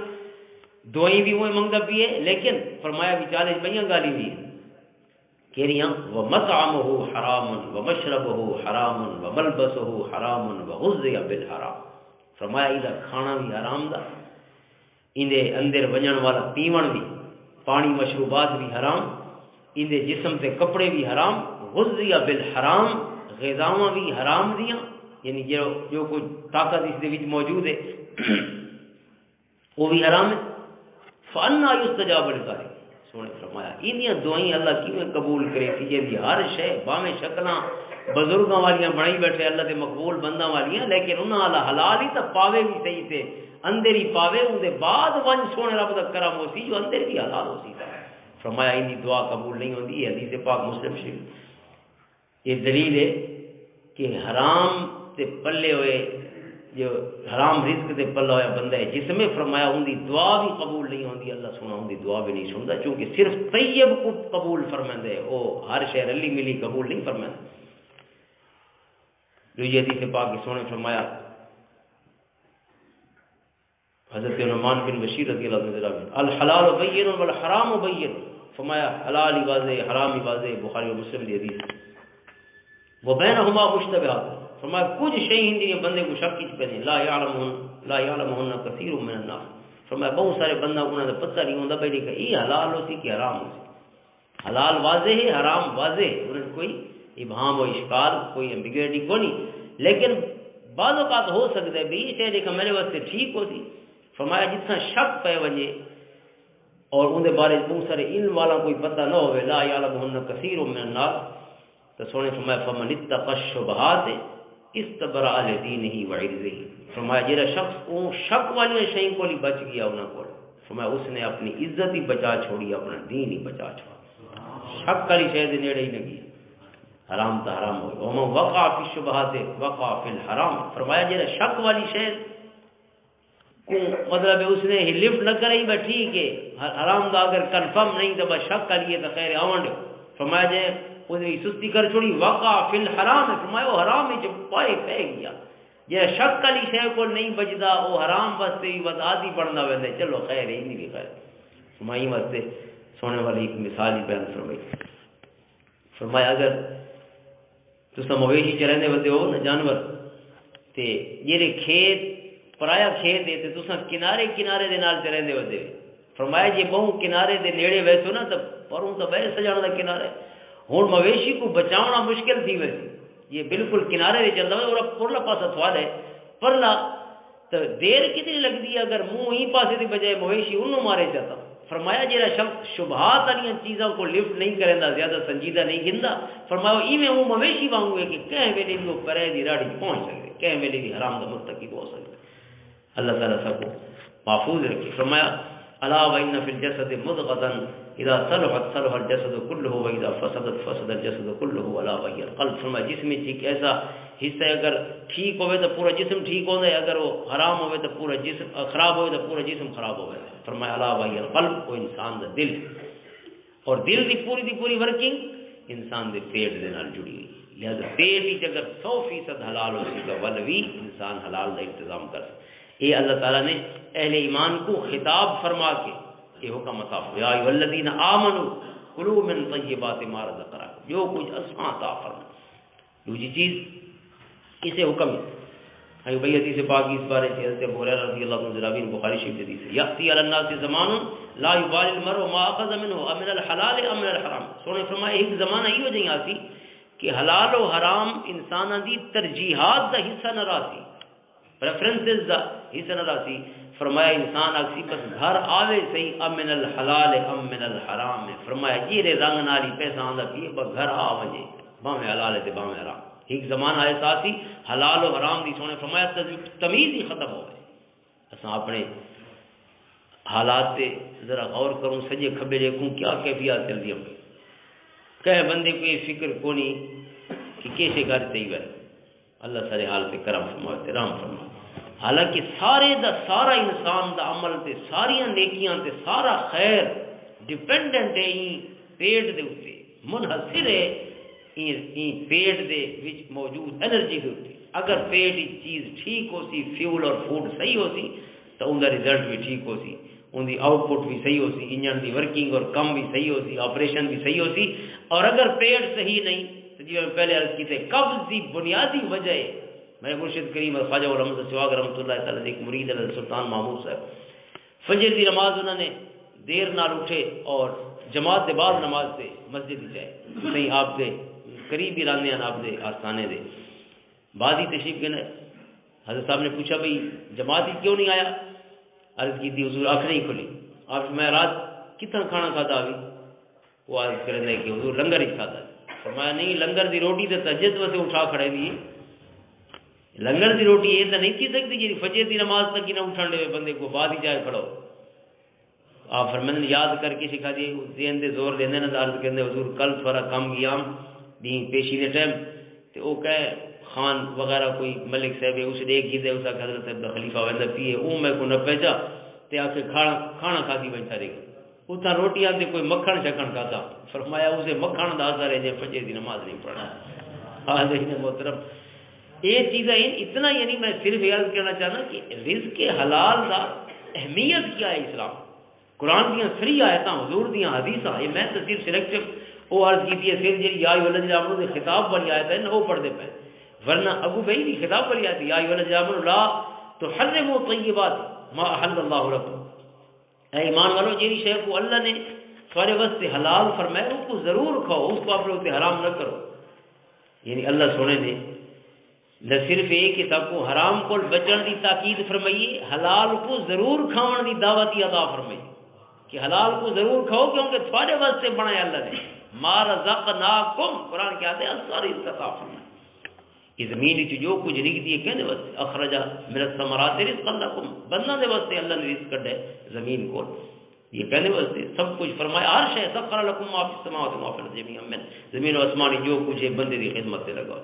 دعائیں بھی وہ منگتا پیے، لیکن فرمایا بھی چالے پہ گالی بھی کہڑیاں وَمَطْعَمُهُ حَرَامٌ وَمَشْرَبُهُ حَرَامٌ وَمَلْبَسُهُ حَرَامٌ وَغُذِّيَ بِالْحَرَامِ۔ فرمایا یہ کھانا بھی حرام دا، اندے اندر ونجن والا پیون بھی، پانی مشروبات بھی حرام، اندے جسم تے کپڑے بھی حرام، غُذِّيَ بِالْحَرَامِ غذاواں بھی حرام دیاں، یعنی جو کوئی طاقت اس دے وچ موجود ہے وہ بھی حرام ہے۔ فَأَنَّىٰ يُسْتَجَابُ لِذَٰلِكَ، سونے فرمایا انہیاں دعائیں اللہ کیوں قبول کرے کہ یہ ہر شے باویں شکلاں بزرگاں والیاں بنائی بیٹھے اللہ دے مقبول بنداں والیاں، لیکن انہاں اللہ حلال ہی تو پاوے بھی صحیح تے اندر ہی پاوے، ان دے بعد ون سونے رب دا کرم ہو سی جو اندر بھی حلال ہو سی۔ فرمایا ان دی دعا قبول نہیں ہوندی، یہ حدیث پاک مسلم شریف۔ یہ دلیل ہے کہ حرام تے پلے ہوئے جو حرام رزق دے پلا ہوا بندہ ہے جس میں فرمایا ان دی دعا بھی قبول نہیں ہوندی، اللہ سونا ان دی دعا بھی نہیں سنتا، چونکہ صرف طیب کو قبول فرمائے وہ ہر شے رلی ملی قبول نہیں فرمائے۔ جو یہ حدیث پاک سونے فرمایا حضرت نعمان بن بشیر رضی اللہ عنہ الحلال بین والحرام بین، فرمایا حلال ہی واضح حرام ہی واضح، بخاری و مسلم کی حدیث۔ وبینہما مشتبہات، فرمایا کچھ شیئیں جنہیں بندے کو شک کچ پہنے لا یعلمہن کثیر من الناس، فرمایا بہت سارے بندہ انہوں نے پتہ نہیں ہوتا بھائی کہ یہ حلال ہو سی کہ حرام ہو سی، حلال واضح ہے حرام واضح، انہوں نے کوئی ابہام و اشکال کوئی ایمبیگوٹی کو نہیں، لیکن بعض اوقات ہو سکتا ہے بھی یہ دیکھا میرے واسطے ٹھیک ہو سی۔ فرمایا جتنا شک پہ وجے اور ان دے بارے بہت سارے علم والا کوئی پتہ نہ ہوئے لا یعلمہن کثیر من الناس، تو سونے فرمایا فمن اتقى الشبہات استبرأ لدینہ وعرضہ، فرمایا جیڑا شخص وہ شک والی شیئیں کو بچ گیا انہاں کو، فرمایا اس نے اپنی عزت ہی بچا چھوڑی، اپنا دین ہی بچا چھوڑا، شک والی شے دے نیڑے ہی نہ گیا، حرام تا حرام ہو۔ ومن وقع فی الشبہات وقع فی الحرام، فرمایا جیڑا شک والی شے مطلب اس نے ہی لفٹ نہ کرے بس ٹھیک ہے حرام دا اگر کنفرم نہیں تو بس شک کریے تو خیر آونڈ، فرمایا جائے اس نے سستی کر چھوڑی وقع فی الحرام، فرمایا وہ حرام ہی جب پائے پہ گیا، یہ شک والی شے کو نہیں بجدا وہ حرام بستے ہی وضاحت ہی پڑھنا ویندے چلو خیر ہی نہیں بھی خیر۔ فرمائی واسطے سونے والی ایک مثال ہی بیان فرمائی، فرمایا اگر تسا مویشی چرندے وتے ہو نا جانور تے جڑے کھیت پرایا کھیت دے تے تسا کنارے کنارے دے نال چرندے وتے، فرمایا جے بہوں کنارے دے نیڑے ویسو نا تو پروں تو بہر سجانا دا کنارے، ہن مویشی کو بچاونا مشکل تھی ویسی، یہ بالکل کنارے دے چلدا اور پرلا پاسا تھوڑا ہے پرلا تو دیر کتنی لگتی ہے اگر منہ ہی پاسے دی بجائے مویشی انہوں مارے جاتا۔ فرمایا جیڑا شخص شبہات والی چیزوں کو لفٹ نہیں کریندا زیادہ سنجیدہ نہیں گندا، فرمایا ایویں وہ مویشی وانگو ہے کہ کہیں ویلے بھی وہ پرے دی راڑی پہنچ سکتے، کہیں ویلے بھی حرام دا مرتکب ہو سکتے۔ اللہ تعالیٰ سب کو محفوظ رکھے۔ فرمایا الا وان فی الجسد مضغۃ اذا صلحت صلح الجسد كله واذا فسدت فسد الجسد كله الا وهي القلب، فرمایا جسم میں ایک ایسا حصہ اگر ٹھیک ہوئے تو پورا جسم ٹھیک ہوتا ہے، اگر وہ حرام ہوئے تو پورا جسم خراب ہوئے تو پورا جسم خراب ہوئے۔ فرمایا الا وهي القلب، وہ انسان دا دل، اور دل دی پوری ورکنگ انسان دے پیٹ دے نال جڑی ہوئی، لہذا پیٹ ہی اگر 100% حلال ہو سی تو ولوی انسان حلال دا انتظام کر سکے۔ یہ اللہ تعالیٰ نے اہل ایمان کو خطاب فرما کے یہ حکم عطا فرمایا یا ایھا الذین آمنوا کلوا من طیبات ما رزقناکم، جو کچھ اساں عطا فرمایا۔ دوسری چیز اسے حکم ہے ہاں بھئی حدیث پاک اس بارے سے حضرت ابو ہریرہ رضی اللہ عنہ ذراوی بخاری شریف حدیث ہے یاتی علی الناس زمان لا یبالی المرء ما اخذ منه من الحلال ام من الحرام. سونے فرمایا ایک زمانہ ایو جہی آسی کہ حلال و حرام انساناں دی ترجیحات دا حصہ نہ راسی، پریفرنسز دا حصہ نہ راسی. فرمایا انسان اکسی بس گھر آوے صحیح ام من الحلال ام من الحرام ہے. فرمایا جیرے رنگ نالی پیسہ آندا پیے بس گھر آ ونجے باویں حلال تے باویں حرام. ایک زمانہ آئے ساتھی حلال و حرام دی سونے فرمایا تمیز ہی ختم ہو گئے. اساں اپنے حالات تے ذرا غور کروں سجے کھبے جے کوں کیا کیفیات چل دی ہوئی. کہ بندے کو یہ فکر کونی کہ کیسے گھر تے ہی اللہ سارے حال تے کرم فرمائے تے رحم فرمائے. حالانکہ سارے دا سارا انسان دا عمل تے ساریاں نیکیاں تے سارا خیر ڈیپینڈنٹ ہے پیٹ دے اوتے، منحصر ہے این پیٹ دے وچ موجود انرجی دے اوتے. اگر پیٹ کی چیز ٹھیک ہو سی، فیول اور فوڈ صحیح ہو سی تو ان دا رزلٹ بھی ٹھیک ہو سی، ان دی آؤٹ پٹ بھی صحیح ہو سی، انجن دی ورکنگ اور کم بھی صحیح ہو سی، آپریشن بھی صحیح ہو سی. اور اگر پیٹ صحیح نہیں تو جی میں پہلے عرض کی تھے قبض دی بنیادی وجہ ہے. میں مرشد کریم خواجہ رحمت سواگ رحمۃ اللہ تعالی ایک مرید علیہ سلطان محمود صاحب فجر دی نماز انہوں نے دیر نال اٹھے اور جماعت کے بعد نماز سے مسجد جائے صحیح آپ دے قریب ہی رانے ہیں آپ دے آستانے دے بعد ہی تشریف کے حضرت صاحب نے پوچھا بھئی جماعت ہی کیوں نہیں آیا؟ عرض کی تھی حضور آنکھ نہیں کھلی. آپ میں رات کتنا کھانا کھاتا ابھی؟ وہ عرض کریں دے کہ حضور لنگر ہی کھاتا. فرمایا نہیں لنگر دی روٹی تو تہجد واسطے اٹھا کھڑے دی، لنگر دی روٹی یہ تو نہیں تھی سکتی جی فجر دی نماز تک ہی نہ اٹھن دے بندے کو بعد ہی جائے کھڑو. آپ فرمائیں یاد کر کے سکھا دیے ذہن دے زور دینے نہ عرض کریں حضور کل تھوڑا کم گیام دین پیشی دے ٹائم تے او کہے خان وغیرہ کوئی ملک صاحب اس دیکھ گی دے اسا کہ حضرت عبد خلیفہ ویندا پیے او میں کو نہ پہچا تے آ کے کھانا کھا دی بیٹھا رہے اتنا روٹی آتے کوئی مکھن شکن کھاتا. فرمایا اسے مکھن دا اثر ہے جے فجر دی نماز نہیں پڑھنا. حاضرین محترم یہ چیزیں اتنا یعنی میں صرف یاد کرنا چاہنا کہ رزق حلال دا اہمیت کیا ہے. اسلام قرآن دیاں سری آیتاں حضور دیاں حدیثاں یہ میں تو صرف سلیکٹو وہ عرض کی تھی صرف جی یا ایھا الذین آمنوا دے خطاب والی آیت ہے نہ وہ پڑھ دے پے ورنہ ابو بہی دی خطاب والی آیت یا ایھا الذین آمنوا لا تحرموا طیبات ما احل اللہ لکم. اے ایمان والو جیری شے کو اللہ نے تمہارے واسطے حلال فرمایا اس کو ضرور کھاؤ، اس کو اپنے اوپر حرام نہ کرو. یعنی اللہ سونے نے نہ صرف یہ کہ سب کو حرام کو بچن دی تاکید فرمائیے، حلال کو ضرور کھاؤن دی دعوت عطا فرمائی کہ حلال کو ضرور کھاؤ کیونکہ تمہارے واسطے بنایا اللہ نے. ما رزقناکم قرآن کیا ہے ساری استطاع فرمائی کہ زمین وچ جو کچھ رزق دی کہنے واسطے اخرج من الثمرات رزقا لکم بندہ دے واسطے اللہ نے رزق کڈے زمین کو یہ کہنے واسطے سب کچھ فرمایا ہر شے سخر لکم ما فی السماوات و ما فی الارض جميعا من زمین و آسمان جو کچھ ہے بندے دی خدمت تے لگا.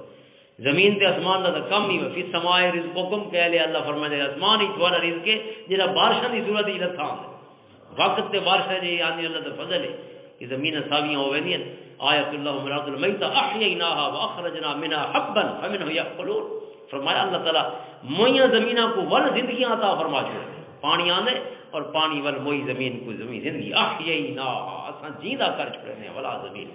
زمین تے آسمان دا کم ہی فی السماء رزقکم کہہ لے اللہ فرمایا آسمان ہی تمہارا رزق ہے جڑا بارشاں دی صورت وچ لتھا وقت تے بارشاں جی یعنی اللہ دا فضل ہے کہ زمین ساویاں ہو ویندیاں. آیت اللہ مراد المیت احییناها واخرجنا منها حبا فمنه یاکلون. فرمایا اللہ تعالی موئیاں زمیناں کو ول زندگیاں عطا فرما چھوڑ پانی آندے اور پانی ول موئی زمین کو زمین زندگی احییناها اساں جیندا کر چھوڑنے والا زمین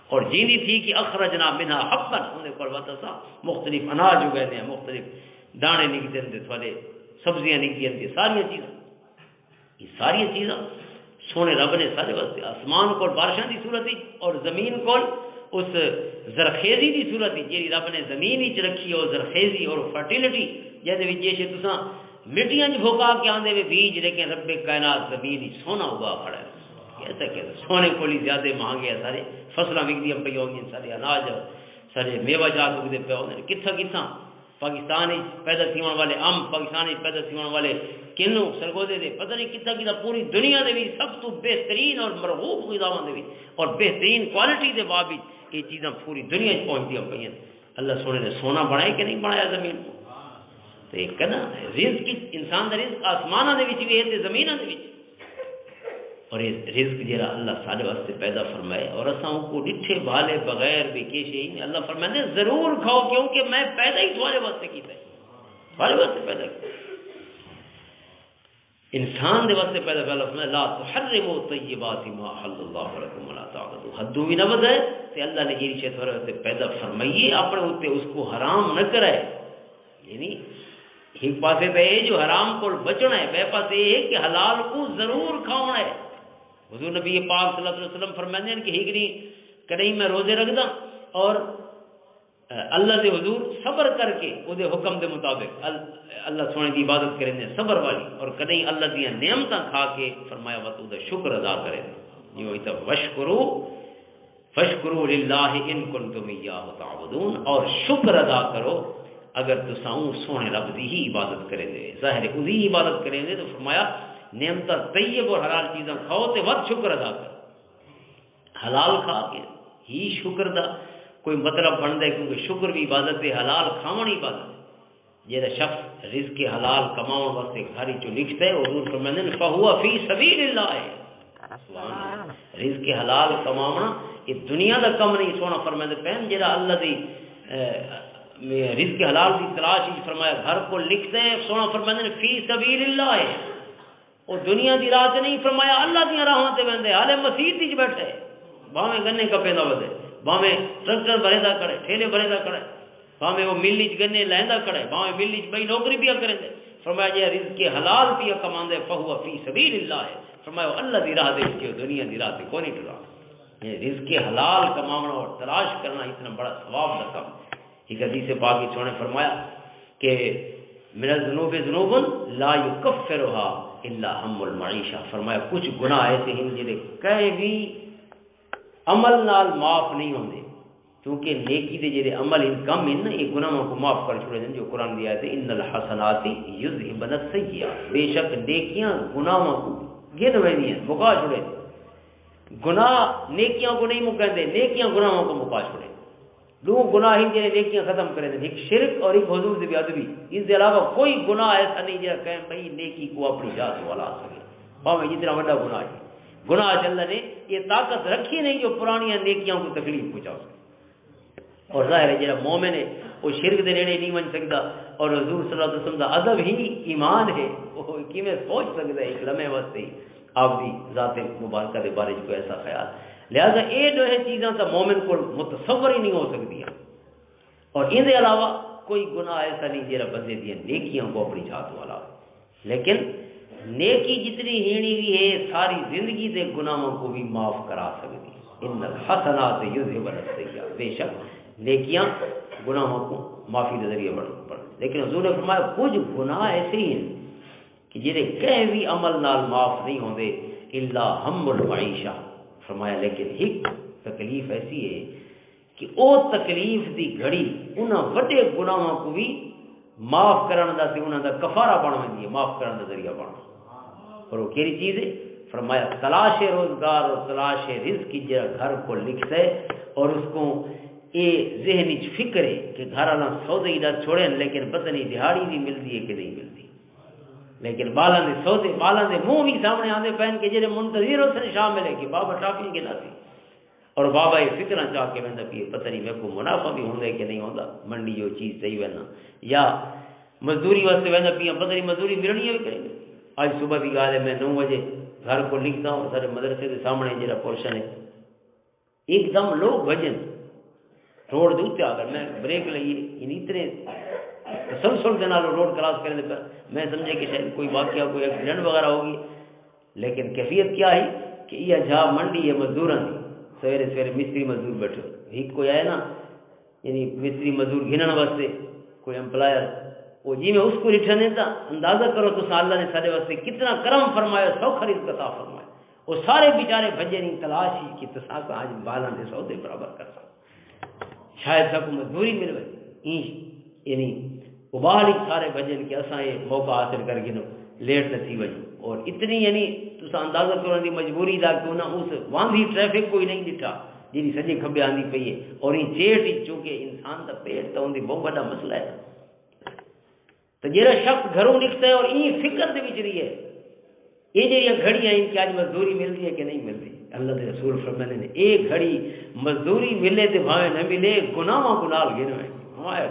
اور جیندی تھی کہ اخرجنا منها حبا ان کو وتسا مختلف اناج اگے ہیں مختلف دانے نکلتے ہیں تھوڑے سبزیاں نکلتی ہیں ساری چیزاں یہ ساری چیزاں سونے رب نے سارے واسطے آسمان کو بارشاں دی صورت اور زمین کو اس زرخیزی دی صورت جی رب نے زمین وچ رکھی اور زرخیزی اور فرٹیلٹی جیسے بھی جیسے تساں مٹیاں بھوکا کے آندے وے بیج لیکن رب کائنات زمین ہی سونا اگا کھڑا ہے. ایسا کہ سونے کو زیادہ مہنگے ہیں سارے فصلاں وکدیاں پئی ہوندیاں سارے اناج سارے میوہ جات اگدے پے ہوندے کتھا کتھا پاکستان پیدا تھیون والے پاکستان پیدا تھیون والے کنو سرگودے دے پتہ نہیں کتنا کتنا پوری دنیا دے بھی سب تو بہترین اور مرغوب غذاواں دے بھی اور بہترین کوالٹی دے بابت یہ چیزاں پوری دنیا وچ پہنچدیاں پئیاں. اللہ سونے نے سونا بنایا کہ نہیں بنایا زمین کو تو ایک کہنا رزق انسان دا رزق آسماناں دے وچ بھی ہے تے زمیناں دے وچ اور یہ رزق جڑا اللہ سارے واسطے پیدا فرمائے اور اساں کو ڈٹھے بھالے بغیر بھی کیسے اللہ فرماتے ضرور کھاؤ کیونکہ میں پیدا ہی تمہارے واسطے کیتا ہے تمہارے واسطے پیدا کیا انسان دے واسطے پیدا کیا. اللہ لا تحرموا طیبات ما حل اللہ لکم ولا تعتدوا حد بھی نہ بدائے تے اللہ نے یہ چیز تمہارے واسطے پیدا فرمائیے اپنے اوتے اس کو حرام نہ کرے. یعنی ایک پاسے تے جو حرام کو بچنا ہے، بے پاسے یہ کہ حلال کو ضرور کھاؤنا ہے۔ حضور نبی پاک صلی اللہ علیہ وسلم فرماتے ہیں کہ ہیگری کہیں میں روزے رکھدا اور اللہ دے حضور صبر کر کے او دے حکم دے مطابق اللہ سونے کی عبادت کریں صبر والی، اور کہیں اللہ دیا نعمتاں کھا کے فرمایا وقت دا شکر ادا کریں یوں ہی تب وشکرو فشکرو للہ ان کنتم ایاہ تعبدون، اور شکر ادا کرو اگر تساؤں سونے رب دی ہی عبادت کریں دے، ظاہر ہے اسی عبادت کریں دے، تو فرمایا نعمتہ طیب اور حلال چیزاں کھاؤ تے وقت شکر ادا کر، حلال کھا کے ہی شکر دا کوئی مطلب بن دے، کیونکہ شکر بھی عبادت ہے، حلال کھاون عبادت ہے۔ جہاں شخص رزق حلال کماؤ واسطے گھر چ لکھتا ہے، حضور فرماتے ہیں فہو فی سبیل اللہ ہے، سبحان اللہ، رزق حلال کماونا یہ دنیا دا کم نہیں، سونا فرماتے پہن جہاں اللہ دی رزق حلال دی تلاش ہی فرمایا گھر کو لکھتے ہیں، سونا فرماتے ہیں فی سبیل اللہ ہے، وہ دنیا دی راہ تے نہیں، فرمایا اللہ دی راہاں تے ویندے، حالے مسجد وچ بیٹھے باویں گنے کپے دا ودے، باویں ٹرکٹر بھرے دا کڑے، ٹھیلے بھرے دا کڑے، باویں وہ مل وچ گنے لیندا کڑے، باویں مل وچ بئی نوکری پیا کریں دے، فرمایا جے رزق حلال پیا کماندے فہو فی سبیل اللہ ہے، فرمایا اللہ دی راہ دے وچ دنیا دی راہ تے کوئی نہیں ٹرا۔ یہ رزق حلال کماونا اور تلاش کرنا اتنا بڑا ثواب دا کم۔ ایک حدیث پاک وچ انہوں نے فرمایا کہ من الذنوب ذنوب لا یکفرها الا ہم المعیشہ، فرمایا کچھ گناہ ایسے ہیں جڑے کہیں بھی عمل نال معاف نہیں ہوندے، کیونکہ نیکی دے جڑے عمل ان کم ہیں نا، یہ گناہوں کو معاف کر چھوڑے ہیں، جو قرآن دی آیت ہے ان الحسنات یذھبن السیئات، بے شک نیکیاں گناہوں کو گن ویندی ہیں، مکا چھوڑے، گناہ نیکیاں کو نہیں مکاندے، نیکیاں گناہوں کو مکا چھوڑے۔ دو گناہ ہیں جنہیں نیکیاں ختم کریں دیں، ایک شرک اور ایک حضور دی ادبی، اس کے علاوہ کوئی گناہ ایسا نہیں جہاں کہیں بھائی نیکی کو اپنی ذات والا سکے، باویں جتنا بڑا گناہ ہے، گناہ اللہ نے یہ طاقت رکھی نہیں جو پرانی نیکیاں کو تکلیف پہنچا سکے۔ اور ظاہر ہے جہاں مومن ہے وہ شرک دے نیڑے نہیں بن سکتا، اور حضور صلی اللہ علیہ وسلم دا ادب ہی ایمان ہے، وہ کیویں سوچ سکتا ہے ایک لمحے واسطے آپ دی ذات مبارکہ دے بارے کوئی ایسا خیال، لہذا یہ جو ہے چیزاں تو مومن کو متصور ہی نہیں ہو سکتی، اور ان کے علاوہ کوئی گناہ ایسا نہیں جہاں بندے دیا نیکیاں کو اپنی ذات والا، لیکن نیکی جتنی ہینی بھی ہے ساری زندگی سے گناہوں کو بھی معاف کرا سکتی ہے، ان الحسنات یذھبن السیئات، بے شک نیکیاں گناہوں کو معافی کے ذریعے بڑھ، لیکن حضور نے فرمایا کچھ گناہ ایسے ہی ہیں کہ جنہیں کہیں بھی عمل نال معاف نہیں ہوندے الا ہم المعیشہ، فرمایا لیکن ایک تکلیف ایسی ہے کہ او تکلیف دی گھڑی انہاں وڈے گناہوں کو بھی معاف کرن دا تے انہاں دا کفارہ بن ویندی ہے، معاف کرن دا ذریعہ بن، اور وہ کیڑی چیز ہے؟ فرمایا تلاش روزگار اور تلاش رزق کی جگہ گھر کو لکھتا ہے، اور اس کو یہ ذہن وچ فکر ہے کہ گھر والا سودے ہی چھوڑیں لیکن پتہ نہیں دہاڑی بھی ملتی ہے کہ نہیں ملتی، لیکن بالاں دے سودے بالاں دے منہ بھی سامنے آندے پہن کے جڑے منتظر ہوتے شام ملے کہ بابا ٹافی کے ناسی، اور بابا یہ فکراں چاہ کے ویندا پی پتہ نہیں میرے کو منافع بھی ہوندا ہے کہ نہیں ہوندا، منڈی جو چیز صحیح وینا یا مزدوری واسطے ویندا پی پتہ نہیں مزدوری ملنی ہے کہ نہیں۔ آج صبح کی گال ہے، میں 9 بجے گھر کو لکھتا ہوں، سارے مدرسے کے سامنے جڑا پورشن ہے ایک دم لوگ بھجن روڈ دے اوتے آ کر میں بریک لئی ان اتنے تسلسل کے نال روڈ کراس کرنے پر میں سمجھے کہ شاید کوئی واقعہ کوئی ایکسیڈنٹ وغیرہ ہوگی، لیکن کیفیت کیا ہے کہ یہ جہاں منڈی ہے مزدوراں دی، سویرے سویرے مستری مزدور بیٹھے ایک کوئی آئے نا، یعنی مستری مزدور گھنن واسطے کوئی امپلائر، وہ جی میں اس کو ریٹرن دیتا، اندازہ کرو تو اللہ نے سارے واسطے کتنا کرم فرمایا، سو خرید عطا فرمایا، وہ سارے بیچارے بھجے نہیں تلاش ہی کہ تساک آج بالاں دے سودے برابر کر سکتا، شاید سب مزدوری مل گئی، یعنی ابالی سارے بھجن کہ اساں یہ موقع حاصل کر کے لیٹ نہ تھی وجہ، اور اتنی یعنی تساں اندازہ کرو دی مجبوری دا کہ انہاں اس واندھی ٹریفک کوئی نہیں ڈٹھا جی سجے کھبے آندی پئی ہے، اور یہ چیٹ ہی چونکہ انسان دا پیٹ تو اندی بہت بڑا مسئلہ ہے، تو جہاں شخص گھروں لکھتا ہے اور یہ فکر دے وچ رہی ہے یہ جہاں گھڑیاں ان کی آج مزدوری ملتی ہے کہ نہیں ملتی، اللہ کے رسول فرماتے ہیں ایک گھڑی مزدوری ملے تو بھاویں نہ ملے گناہاں کو نال گنویں،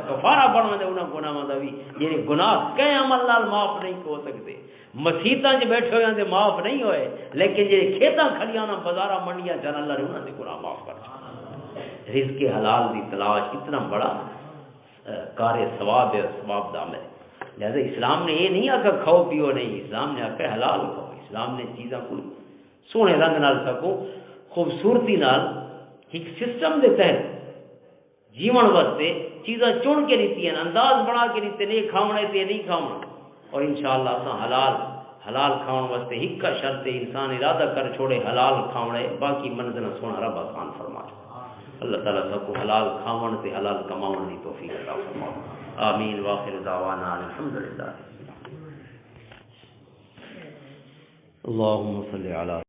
کفارہ بنوا دے انہاں گناہاں دا بھی، یعنی گناہ کہیں عمل نال معاف نہیں ہو سکتے، مسیتاں وچ بیٹھے ہوئے تے معاف نہیں ہوئے، لیکن جے کھیتاں کھڑیاں بازاراں منڈیاں چل اللہ نے انہاں دے گناہ معاف کر، رزق حلال دی تلاش اتنا بڑا کار ثواب ہے، ثواب دا عمل ہے۔ لہذا اسلام نے یہ نہیں آکھا کھاؤ پیو نہیں، اسلام نے آکھا حلال کھاؤ، اسلام نے چیزاں کو سونے رنگ نال سکو خوبصورتی نال ایک سسٹم دے تحت جیون واسطے چیزاں چن کے دیتی ہیں، انداز بنا کے دیتے نہیں کھاونے تے نہیں کھاونا، اور انشاءاللہ اساں حلال کھاؤن واسطے ایک کا شرط انسان ارادہ کر چھوڑے حلال کھاونے، باقی منزل سونا رب آسان فرما چھوڑے۔ اللہ تعالیٰ سب کو حلال کھاون تے حلال کماون دی توفیق عطا فرمائے، آمین، واخر دعوانا الحمدللہ۔ اللہم صلی علی